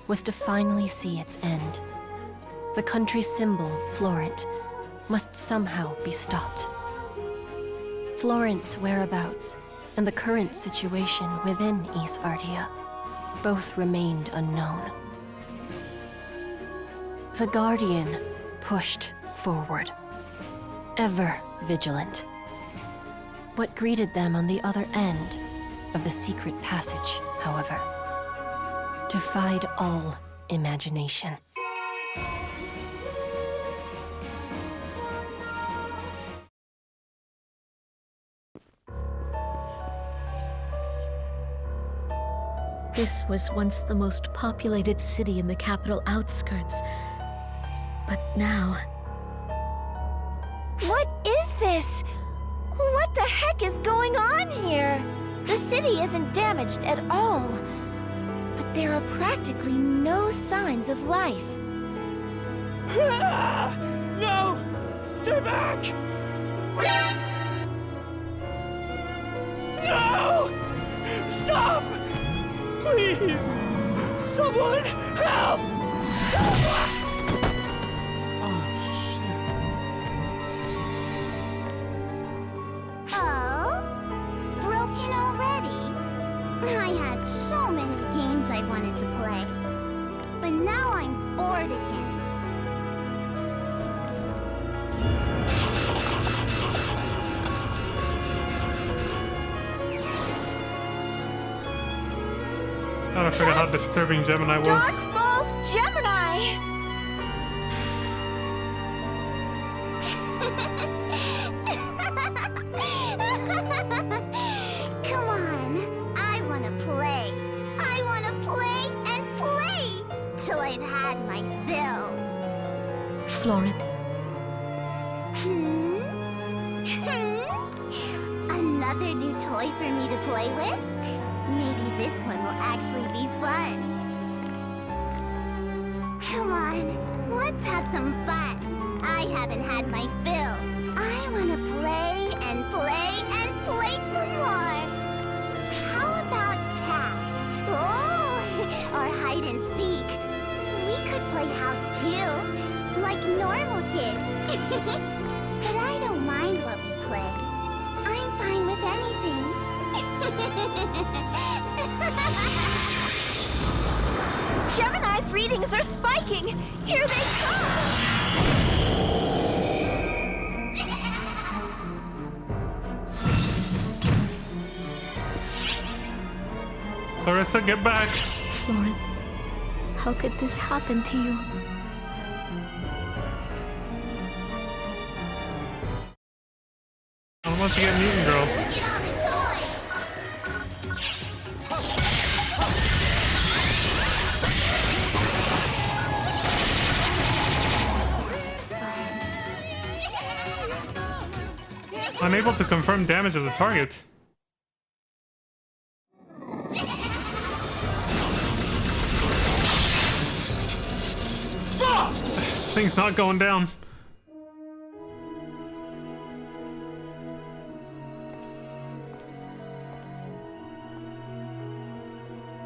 was to finally see its end, the country's symbol, Florent, must somehow be stopped. Florent's whereabouts and the current situation within East Artia both remained unknown. The Guardian pushed forward, ever vigilant. What greeted them on the other end of the secret passage, however, defied all imagination. This was once the most populated city in the capital outskirts. But now... What is this? What the heck is going on here? The city isn't damaged at all, but there are practically no signs of life. No! Stay back! No! Stop! Please! Someone help! Someone! Oh? Broken already? I had so many games I wanted to play. But now I'm bored again. God, I forgot how disturbing Gemini was. Dark Falls Gemini! Come on, I want to play. I want to play and play till I've had my fill. Florent, Another new toy for me to play with? Maybe this one will actually be fun. Come on, let's have some fun. I haven't had my fill. I want to play and play and play some more. How about tag? Oh, or hide and seek. We could play house too, like normal kids. But I don't mind what we play. I'm fine with anything. Gemini's readings are spiking! Here they come! Clarissa, get back! Florent, how could this happen to you? I don't want you to get mutant, girl. Unable to confirm damage of the target. This thing's not going down.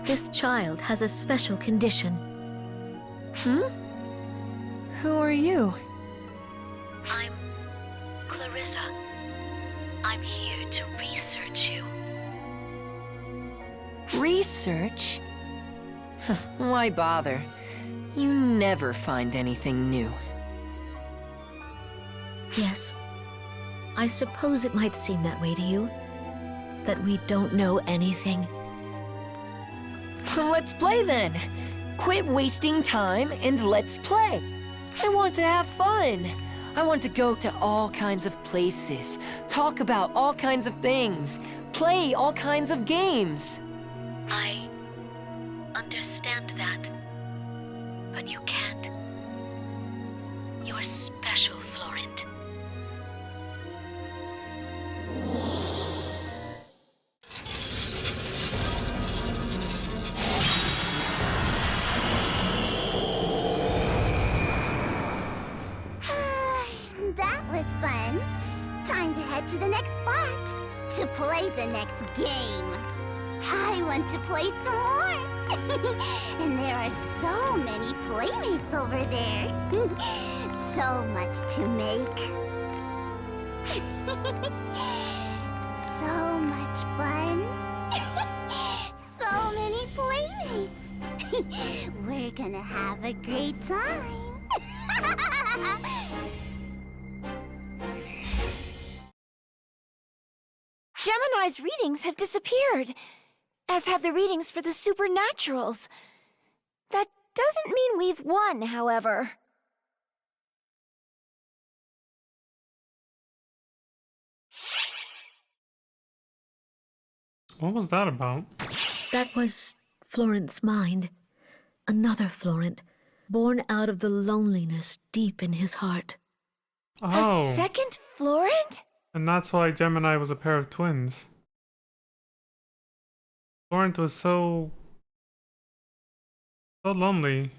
This child has a special condition. Who are you? I'm Clarissa. I'm here to research you. Research? Why bother? You never find anything new. Yes. I suppose it might seem that way to you. That we don't know anything. Let's play then! Quit wasting time and let's play! I want to have fun! I want to go to all kinds of places, talk about all kinds of things, play all kinds of games. I understand that. But you can't. You're special, Florent. That was fun. Time to head to the next spot to play the next game. I want to play some more. And there are so many playmates over there. So much to make. So much fun. So many playmates. We're gonna have a great time. Gemini's readings have disappeared, as have the readings for the supernaturals. That doesn't mean we've won, however. What was that about? That was Florent's mind. Another Florent, born out of the loneliness deep in his heart. Oh. A second Florent? And that's why Gemini was a pair of twins. Florent was so lonely.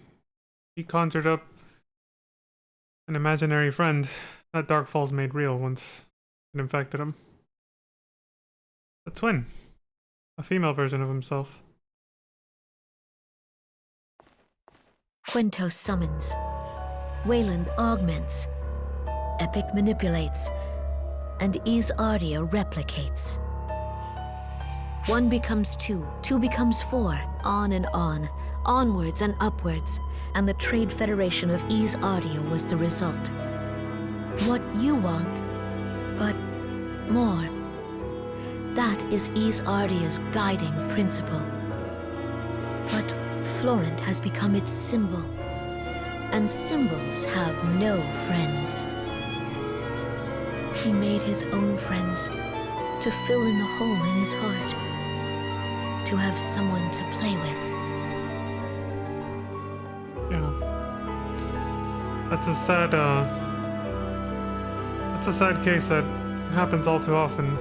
He conjured up an imaginary friend that Dark Falls made real once it infected him. A twin. A female version of himself. Quinto summons. Wayland augments. Epic manipulates. And Isardia replicates. 1 becomes 2, 2 becomes 4, on and on, onwards and upwards, and the Trade Federation of Isardia was the result. What you want, but more. That is Isardia's guiding principle. But Florent has become its symbol, and symbols have no friends. He made his own friends to fill in the hole in his heart, to have someone to play with. Yeah. That's a sad case that happens all too often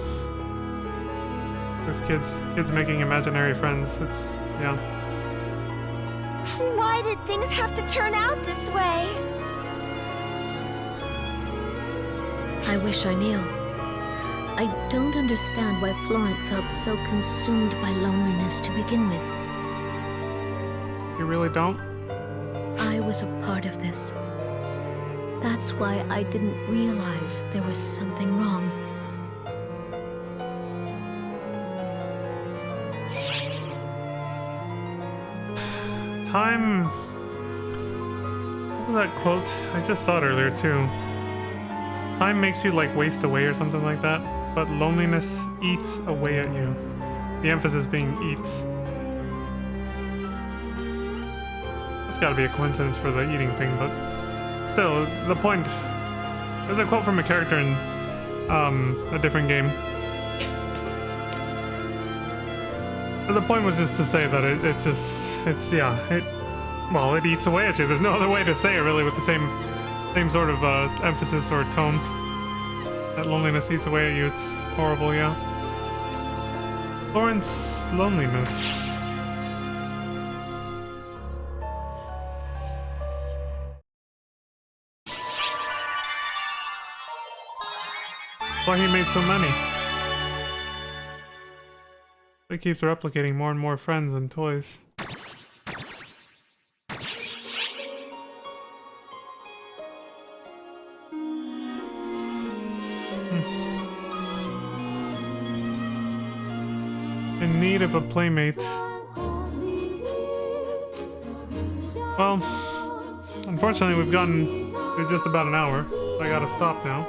with kids making imaginary friends. It's, yeah. Why did things have to turn out this way? I wish I knew. I don't understand why Florent felt so consumed by loneliness to begin with. You really don't? I was a part of this. That's why I didn't realize there was something wrong. Time... What was that quote? I just saw it earlier too. Time makes you like waste away or something like that, but loneliness eats away at you. The emphasis being eats. That's gotta be a coincidence for the eating thing, but still, the point... There's a quote from a character in a different game. But the point was just to say that it eats away at you. There's no other way to say it really with the same sort of emphasis or tone. That loneliness eats away at you. It's horrible, yeah. Florent's loneliness. That's why he made so many. It keeps replicating more and more friends and toys. In need of a playmate. Well, unfortunately we've gotten to just about an hour, so I gotta stop now.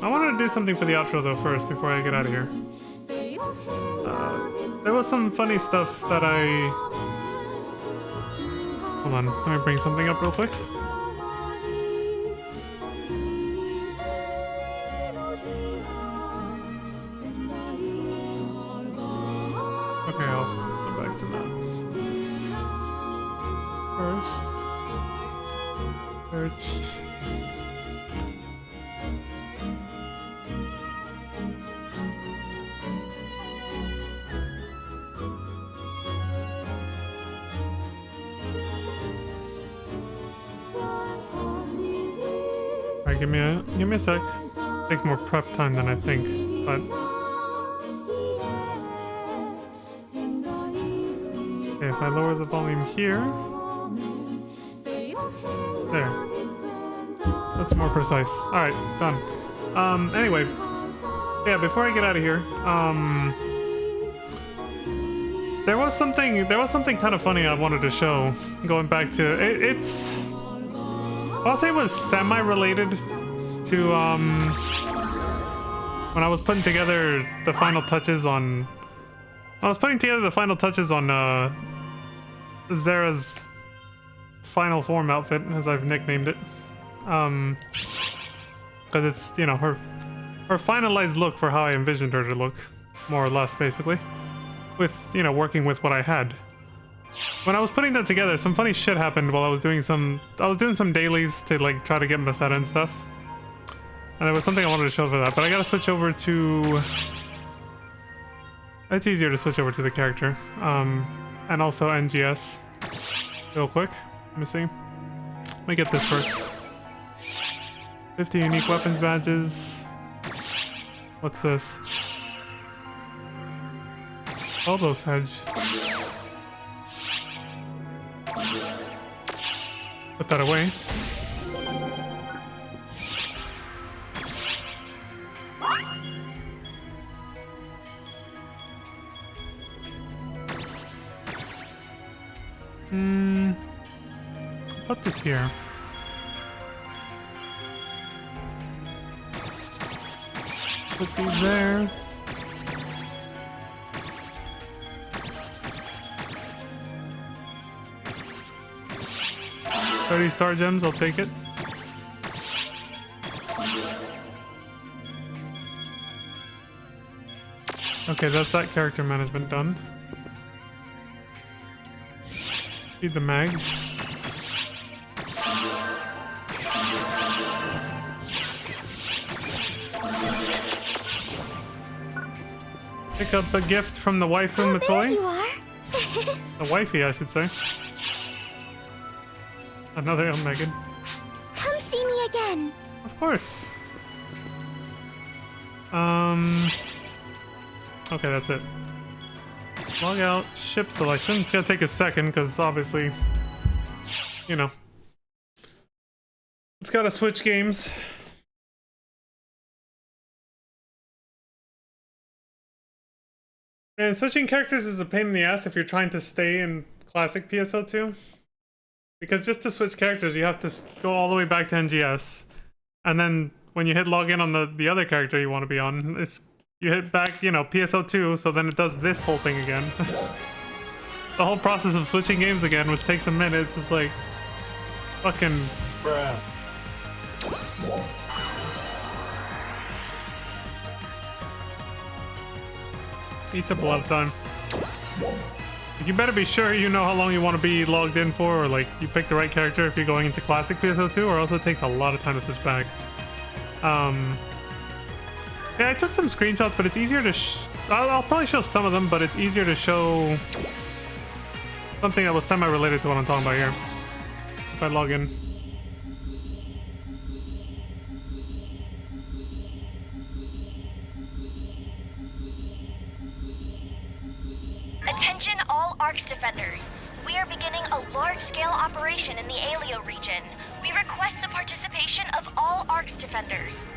I wanted to do something for the outro though first before I get out of here. There was some funny stuff that I... Hold on, let me bring something up real quick. Okay, I'll go back to that. First, search. Alright, give me a sec. Takes more prep time than I think, but okay, if I lower the volume here, there. That's more precise. Alright, done. Anyway, yeah, before I get out of here, there was something kind of funny I wanted to show. Going back to it's. I'll say it was semi-related to when I was putting together the final touches on. I was putting together the final touches on Zara's final form outfit, as I've nicknamed it, because it's, you know, her finalized look for how I envisioned her to look, more or less, basically, with, you know, working with what I had. When I was putting that together, some funny shit happened while I was doing some dailies to like try to get Masetta and stuff. And there was something I wanted to show for that, but I gotta switch over to... It's easier to switch over to the character. And also NGS. Real quick. Let me see. Let me get this first. 50 unique weapons badges. What's this? Elbows hedge. Put that away. Put this here. Put these there. $30 star gems, I'll take it. Okay, that's that character management done. Feed the mag. Pick up a gift from the waifu Matoi. There you are. The wifey, I should say. Another El Megan. Come see me again. Of course. Okay, that's it. Log out, ship selection. It's gonna take a second because obviously, you know, it's gotta switch games. And switching characters is a pain in the ass if you're trying to stay in classic PSO2. Because just to switch characters, you have to go all the way back to NGS. And then when you hit login on the other character you want to be on, you hit back, you know, PSO2, so then it does this whole thing again. The whole process of switching games again, which takes a minute, it's just like... fucking... bruh. Eats up a lot of time. You better be sure you know how long you want to be logged in for, or like you pick the right character if you're going into classic PSO2, or else it takes a lot of time to switch back. Yeah, I took some screenshots, but it's easier to I'll probably show some of them, but it's easier to show something that was semi-related to what I'm talking about here. If I log in. Attention all ARCS defenders. We are beginning a large-scale operation in the Alio region. We request the participation of all ARCS defenders.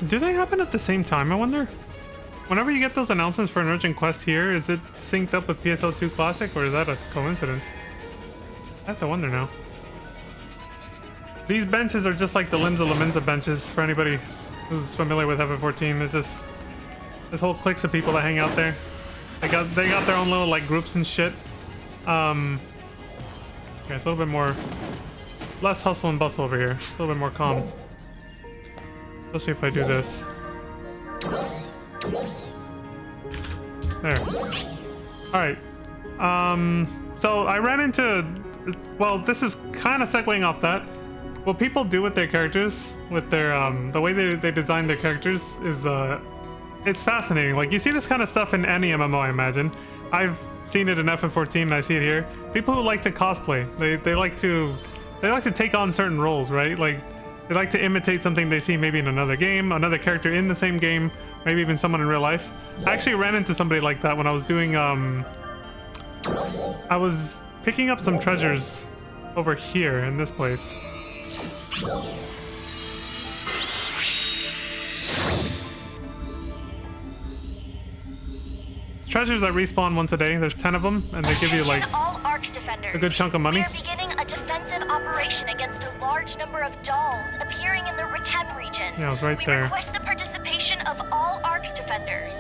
Do they happen at the same time, I wonder? Whenever you get those announcements for an urgent quest here, is it synced up with PSO2 Classic, or is that a coincidence? I have to wonder now. These benches are just like the Linza Laminza benches, for anybody who's familiar with Heaven 14. There's just this whole cliques of people that hang out there. They got their own little like groups and shit. Okay, it's a little bit more, less hustle and bustle over here. It's a little bit more calm. Especially if I do this. There. Alright. So I ran into, well, this is kind of segueing off that. What people do with their characters, with their, the way they design their characters is, it's fascinating. Like, you see this kind of stuff in any MMO, I imagine. I've seen it in FF14 and I see it here. People who like to cosplay, they like to take on certain roles, right? Like, they like to imitate something they see maybe in another game, another character in the same game, maybe even someone in real life. I actually ran into somebody like that when I was doing, I was picking up some treasures over here in this place. Treasures that respawn once a day. There's 10 of them, and they give you like all ARCS defenders. A good chunk of money. We are beginning a defensive operation against a large number of dolls appearing in the Ritem region. Yeah, I was right there. We request the participation of all ARCS defenders.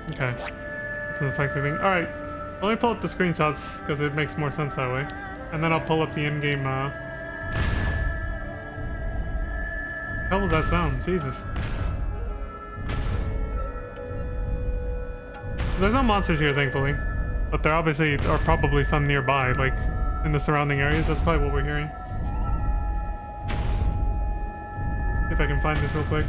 Okay. That's an effective thing. Alright. Let me pull up the screenshots because it makes more sense that way. And then I'll pull up the in-game, How was that sound? Jesus. There's no monsters here, thankfully. But there obviously are probably some nearby, like in the surrounding areas. That's probably what we're hearing. See if I can find this real quick.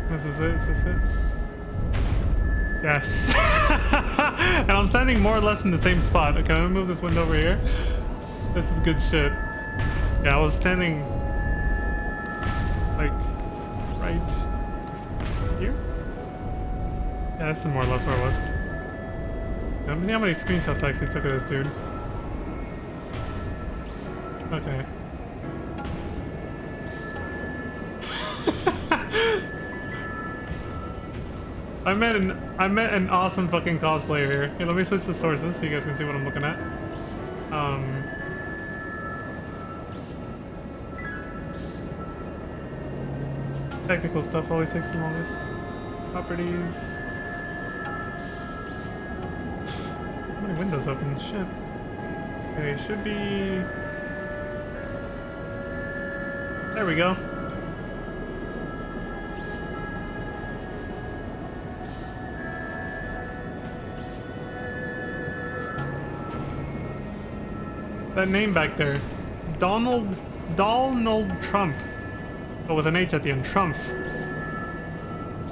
This is it? Is this it? Yes. And I'm standing more or less in the same spot. Okay, let me move this window over here. This is good shit. Yeah, I was standing like right here. Yeah, this is more or less where I was. Let me see how many screenshots I actually took of this dude. Okay. I met an awesome fucking cosplayer here. Hey, let me switch the sources so you guys can see what I'm looking at. Technical stuff always takes the longest. Properties. How many windows open? Shit. Okay, should be. There we go. That name back there, Donald Trump, but with an H at the end, Trump.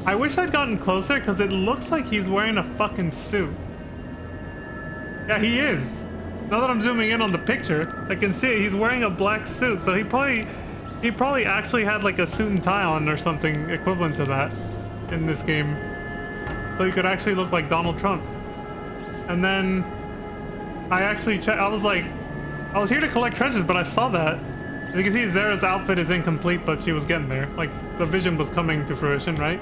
I wish I'd gotten closer because it looks like he's wearing a fucking suit. Yeah, he is. Now that I'm zooming in on the picture, I can see it. He's wearing a black suit, so he probably actually had like a suit and tie on or something equivalent to that in this game, so he could actually look like Donald Trump. And then I actually checked. I was here to collect treasures, but I saw that. As you can see, Zara's outfit is incomplete, but she was getting there. Like, the vision was coming to fruition, right?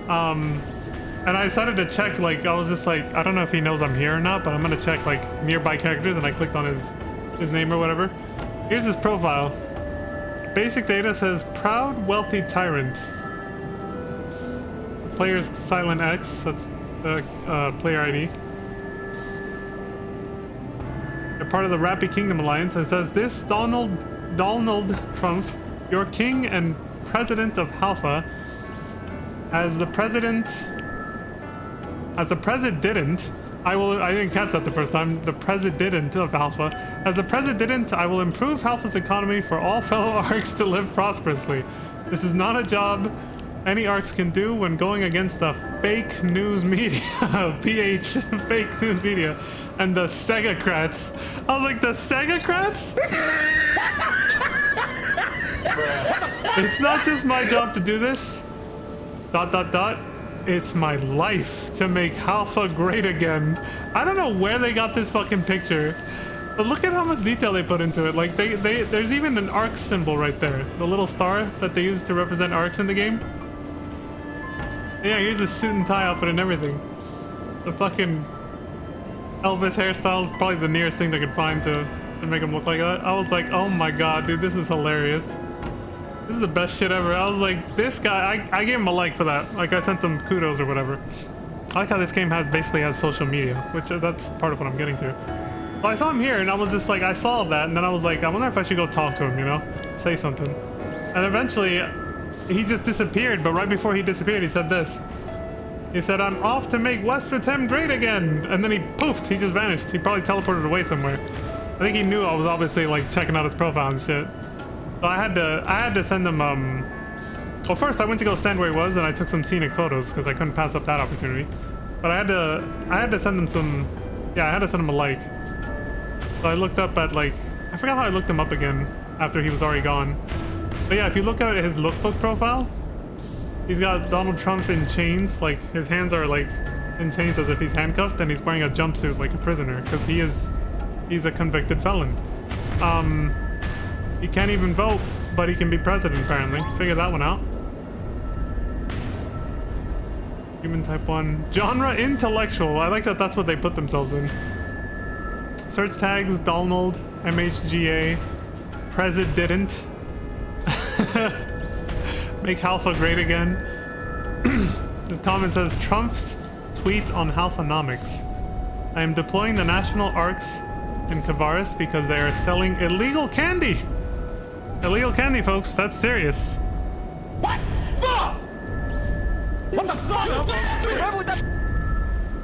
And I decided to check, like, I was just like, I don't know if he knows I'm here or not, but I'm gonna check, like, nearby characters, and I clicked on his name or whatever. Here's his profile. Basic data says, proud, wealthy tyrant. The player's Silent X, that's the player ID. They're part of the Rappy Kingdom Alliance, and it says this Donald Trump, your king and president of Halpha, as the president, I didn't catch that the first time, the president of Halpha. As the president, I will improve Halpha's economy for all fellow ARCs to live prosperously. This is not a job any ARCs can do when going against the fake news media, PH, fake news media, and the Segacrats. I was like, the Segacrats? It's not just my job to do this. ... It's my life to make Halpha great again. I don't know where they got this fucking picture, but look at how much detail they put into it. Like there's even an arc symbol right there, the little star that they use to represent arcs in the game. Yeah, here's a suit and tie outfit and everything. The fucking Elvis hairstyle is probably the nearest thing they could find to make him look like that. I was like, oh my god, dude, this is hilarious. This is the best shit ever. I was like, this guy, I gave him a like for that. Like, I sent him kudos or whatever. I like how this game basically has social media, which that's part of what I'm getting to. Well, I saw him here, and I was just like, I saw that, and then I was like, I wonder if I should go talk to him, you know? Say something. And eventually, he just disappeared, but right before he disappeared, he said this. He said, I'm off to make West Pretend great again! And then he poofed, he just vanished. He probably teleported away somewhere. I think he knew I was obviously, like, checking out his profile and shit. So I had to send him, well, first I went to go stand where he was, and I took some scenic photos, because I couldn't pass up that opportunity. But I had to send him some, yeah, I had to send him a like. So I looked up at, like, I forgot how I looked him up again after he was already gone. But yeah, if you look at his lookbook profile, he's got Donald Trump in chains, like, his hands are, like, in chains as if he's handcuffed, and he's wearing a jumpsuit like a prisoner, because he's a convicted felon. He can't even vote, but he can be president, apparently. Figure that one out. Human type 1. Genre intellectual. I like that that's what they put themselves in. Search tags, Donald, MHGA, President. Make Halpha great again. This comment says, Trump's tweet on Halphanomics. I am deploying the national arcs in Kavaris because they are selling illegal candy. Illegal candy, folks. That's serious. What the? What the fuck?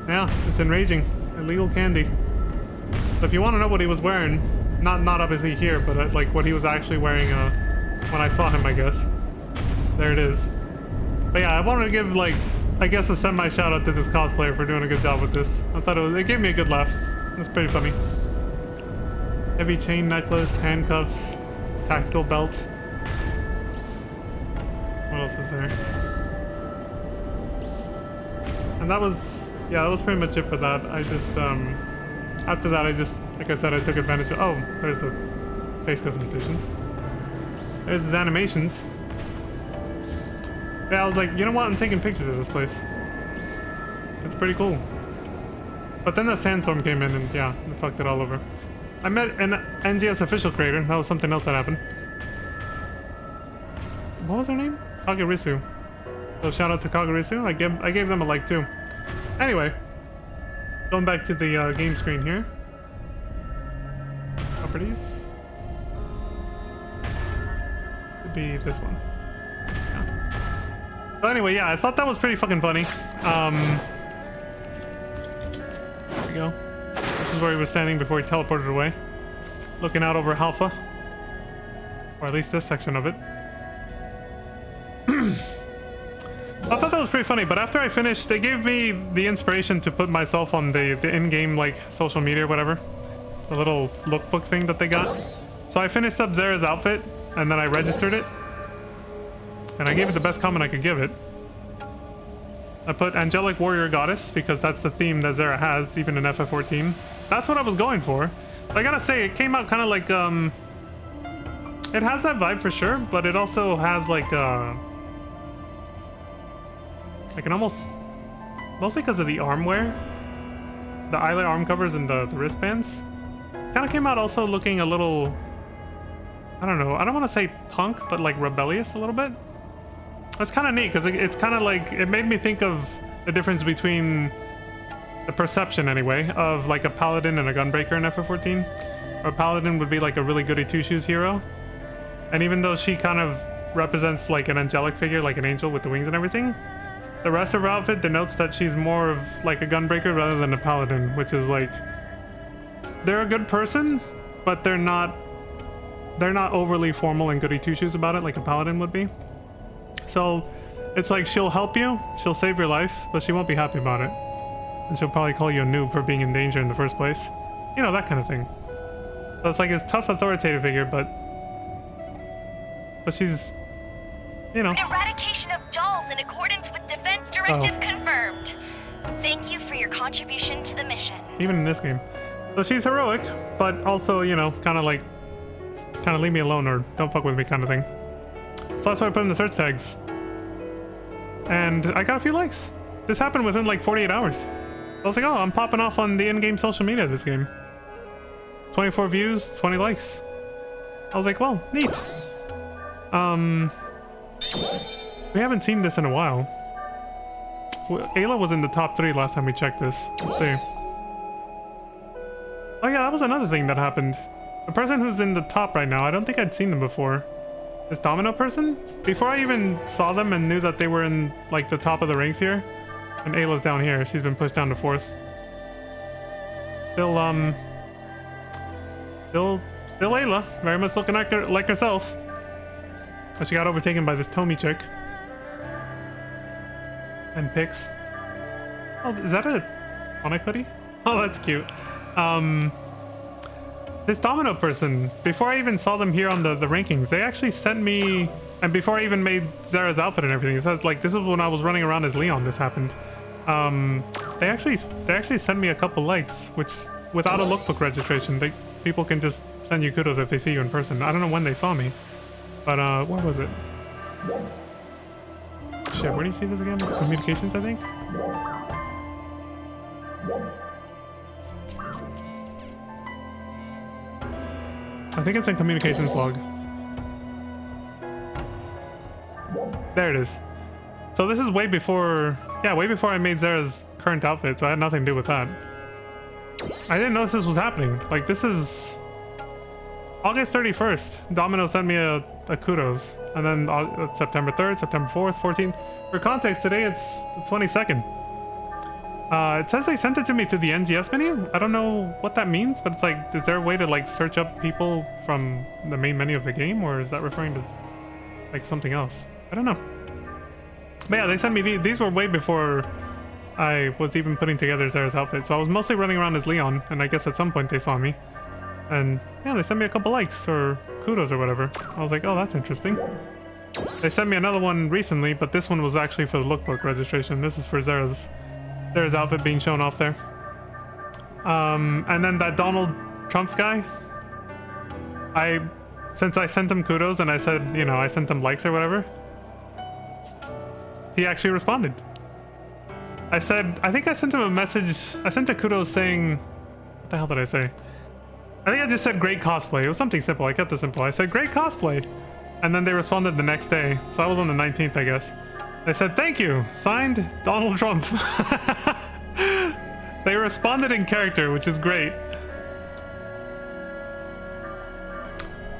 Yeah, it's enraging. Illegal candy. So if you want to know what he was wearing, not obviously here, but like what he was actually wearing when I saw him, I guess. There it is. But yeah, I wanted to give, like, I guess a semi shout out to this cosplayer for doing a good job with this. I thought it gave me a good laugh. It was pretty funny. Heavy chain necklace, handcuffs, tactical belt. What else is there? And that was, yeah, that was pretty much it for that. I just, after that, I just, like I said, I took advantage of, oh, there's the face customizations. There's his animations. Yeah, I was like, you know what? I'm taking pictures of this place. It's pretty cool. But then the sandstorm came in and yeah, it fucked it all over. I met an NGS official creator. That was something else that happened. What was her name? Kagurisu. So shout out to Kagurisu. I gave them a like too. Anyway, going back to the game screen here. Properties. Could be this one. So anyway, yeah, I thought that was pretty fucking funny. There we go. This is where he was standing before he teleported away. Looking out over Halpha. Or at least this section of it. I thought that was pretty funny, but after I finished, they gave me the inspiration to put myself on the in-game, like, social media or whatever. The little lookbook thing that they got. So I finished up Zera's outfit, and then I registered it. And I gave it the best comment I could give it. I put Angelic Warrior Goddess because that's the theme that Zera has, even in FF14. That's what I was going for. But I gotta say, it came out kind of like, it has that vibe for sure, but it also has like an almost, mostly because of the arm wear. The eyelet arm covers and the wristbands. Kind of came out also looking a little, I don't know, I don't want to say punk, but like rebellious a little bit. That's kind of neat because it's kind of like, it made me think of the difference between the perception anyway of like a paladin and a gunbreaker in FF14. Or a paladin would be like a really goody two-shoes hero. And even though she kind of represents like an angelic figure, like an angel with the wings and everything, the rest of her outfit denotes that she's more of like a gunbreaker rather than a paladin, which is like, they're a good person, but they're not overly formal and goody two-shoes about it like a paladin would be. So it's like she'll help you, she'll save your life, but she won't be happy about it. And she'll probably call you a noob for being in danger in the first place. You know, that kind of thing. So it's like this tough authoritative figure, but she's you know. Eradication of dolls in accordance with Defense Directive confirmed. Thank you for your contribution to the mission. Even in this game. So she's heroic, but also, you know, kind of leave me alone or don't fuck with me kind of thing. So that's why I put in the search tags. And I got a few likes. This happened within like 48 hours. I was like, oh, I'm popping off on the in-game social media this game. 24 views, 20 likes. I was like, well, neat. We haven't seen this in a while. Ayla was in the top 3 last time we checked this. Let's see. Oh yeah, that was another thing that happened. The person who's in the top right now, I don't think I'd seen them before. This Domino person? Before I even saw them and knew that they were in like the top of the ranks here. And Ayla's down here. She's been pushed down to 4th. Still Ayla. Very much looking like herself. But she got overtaken by this Tomy chick. And Pix. Oh, is that a Sonic hoodie? Oh, that's cute. This Domino person, before I even saw them here on the rankings, they actually sent me, and before I even made Zara's outfit and everything, it said, like, this is when I was running around as Leon, this happened. They actually sent me a couple likes, which, without a lookbook registration, people can just send you kudos if they see you in person. I don't know when they saw me, but, where was it? Shit, where do you see this again? Communications, I think? I think it's in communications log. There it is. So this is way before I made Zara's current outfit, so I had nothing to do with that. I didn't know this was happening. Like, this is August 31st. Domino sent me a kudos. And then September 3rd, September 4th, 14th. For context, today it's the 22nd. It says they sent it to me to the NGS menu. I don't know what that means, but it's like, is there a way to like search up people from the main menu of the game, or is that referring to like something else? I don't know. But yeah, they sent me these were way before I was even putting together Zara's outfit. So I was mostly running around as Leon, and I guess at some point they saw me. And yeah, they sent me a couple likes or kudos or whatever. I was like, oh, that's interesting. They sent me another one recently, but this one was actually for the lookbook registration. This is for Zara's outfit being shown off there. And then that Donald Trump guy, since I sent him kudos and I said, you know, I sent him likes or whatever, he actually responded. I think I sent him a message. I sent a kudos saying, what the hell did I say? I think I just said great cosplay. It was something simple. I kept it simple. I said great cosplay. And then they responded the next day. So I was on the 19th, I guess. They said, thank you. Signed, Donald Trump. They responded in character, which is great.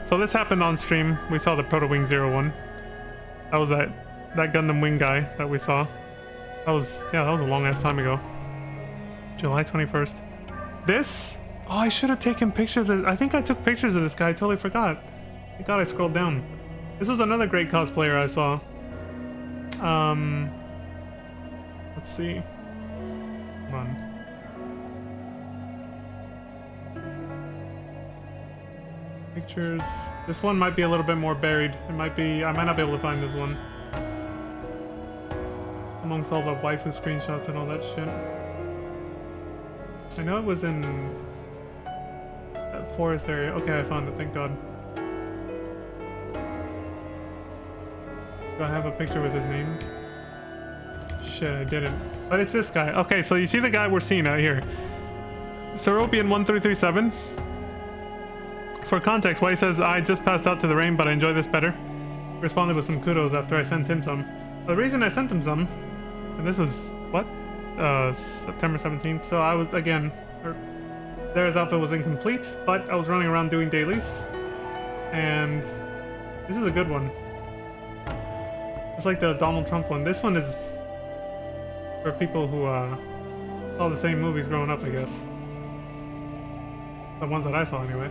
So this happened on stream. We saw the Proto Wing 01. That was that Gundam Wing guy that we saw. That was a long ass time ago. July 21st. This? Oh, I should have taken pictures of, I think I took pictures of this guy. I totally forgot. Thank God I scrolled down. This was another great cosplayer I saw. Let's see. Come on. Pictures. This one might be a little bit more buried. It might be, I might not be able to find this one. Amongst all the waifu screenshots and all that shit. I know it was in that forest area. Okay, I found it, thank God. Do I have a picture with his name? Shit, I didn't. But it's this guy. Okay, so you see the guy we're seeing out here. Seropian 1337. For context, why he says, I just passed out to the rain, but I enjoy this better. Responded with some kudos after I sent him some. The reason I sent him some, and this was, what? September 17th. So I was, again, Zara's outfit was incomplete, but I was running around doing dailies. And this is a good one. It's like the Donald Trump one. This one is for people who saw the same movies growing up, I guess. The ones that I saw, anyway.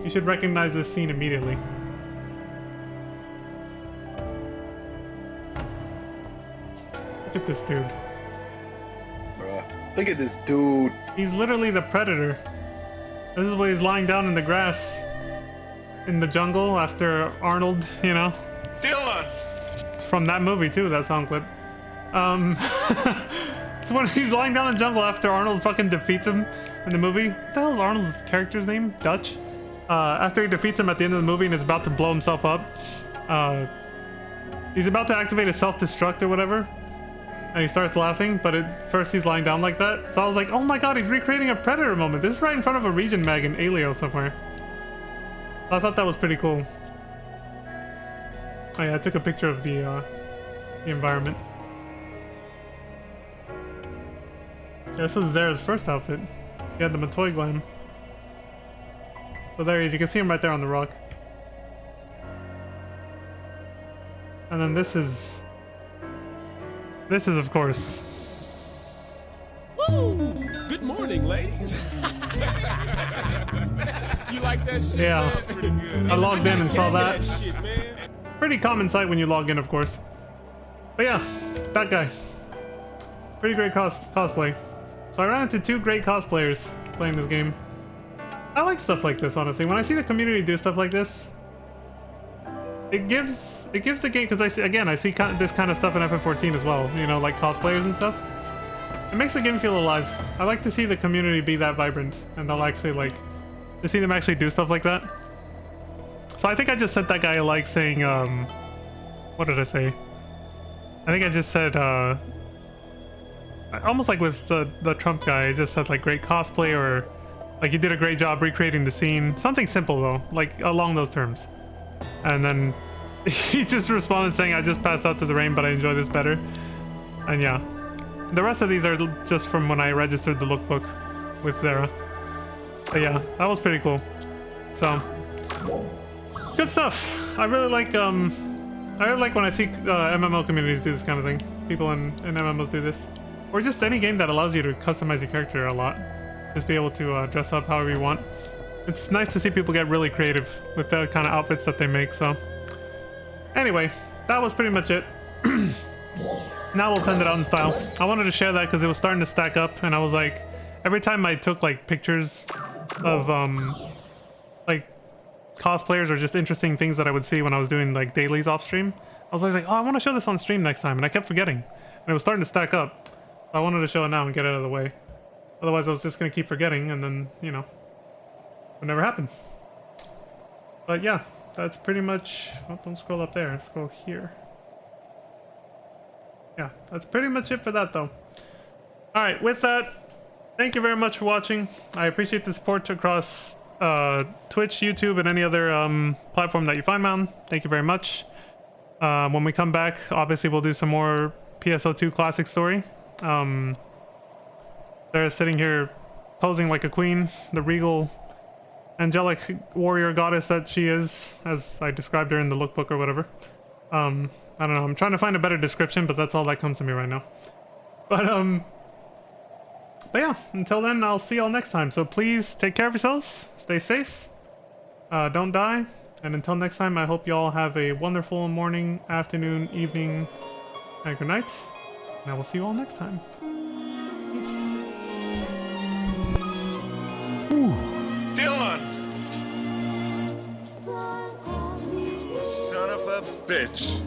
You should recognize this scene immediately. Look at this dude. Bruh, look at this dude. He's literally the Predator. This is where he's lying down in the grass in the jungle after Arnold, you know. Dylan! from that movie too, that sound clip. It's when he's lying down in the jungle after Arnold fucking defeats him in the movie. What the hell is Arnold's character's name? Dutch? After he defeats him at the end of the movie and is about to blow himself up, he's about to activate a self-destruct or whatever, and he starts laughing, but at first he's lying down like that. So I was like, oh my god, he's recreating a Predator moment. This is right in front of a region mag in Alio somewhere. I thought that was pretty cool. Oh yeah, I took a picture of the environment. Yeah, this was Zera's first outfit. He had the Matoy glam. So there he is. You can see him right there on the rock. And then this is of course. Woo! Good morning, ladies. You like that shit? Yeah. Man? Pretty good. I logged in and saw that. Shit, man. Pretty common sight when you log in, of course. But yeah, that guy. Pretty great cosplay. So I ran into 2 great cosplayers playing this game. I like stuff like this, honestly. When I see the community do stuff like this, it gives the game, because I see this kind of stuff in FF14 as well. You know, like cosplayers and stuff. It makes the game feel alive. I like to see the community be that vibrant, and I'll actually like to see them actually do stuff like that. So I think I just sent that guy a like saying, what did I say? I think I just said, almost like with the Trump guy, I just said like great cosplay, or like you did a great job recreating the scene. Something simple though, like along those terms. And then he just responded saying, I just passed out to the rain, but I enjoy this better. And yeah, the rest of these are just from when I registered the lookbook with Zera. But yeah, that was pretty cool. So good stuff. I really like when I see MMO communities do this kind of thing. People in MMOs do this. Or just any game that allows you to customize your character a lot. Just be able to dress up however you want. It's nice to see people get really creative with the kind of outfits that they make, so. Anyway, that was pretty much it. Now we'll send it out in style. I wanted to share that because it was starting to stack up, and I was like, every time I took like pictures of like cosplayers or just interesting things that I would see when I was doing like dailies off stream, I was always like, oh, I want to show this on stream next time, and I kept forgetting. And it was starting to stack up. I wanted to show it now and get it out of the way. Otherwise, I was just going to keep forgetting, and then, you know, it would never happen. But yeah, that's pretty much... Oh, don't scroll up there. Scroll here. Yeah, that's pretty much it for that, though. Alright, with that, thank you very much for watching. I appreciate the support across Twitch, YouTube, and any other platform that you find me on. Thank you very much. When we come back, obviously we'll do some more PSO2 Classic Story. They're sitting here posing like a queen, the regal, angelic warrior goddess that she is, as I described her in the lookbook or whatever. I don't know, I'm trying to find a better description, but that's all that comes to me right now. But yeah, until then, I'll see y'all next time. So please take care of yourselves, stay safe, don't die, and until next time, I hope y'all have a wonderful morning, afternoon, evening, and good night, and I will see you all next time. Dylan! Son of a bitch.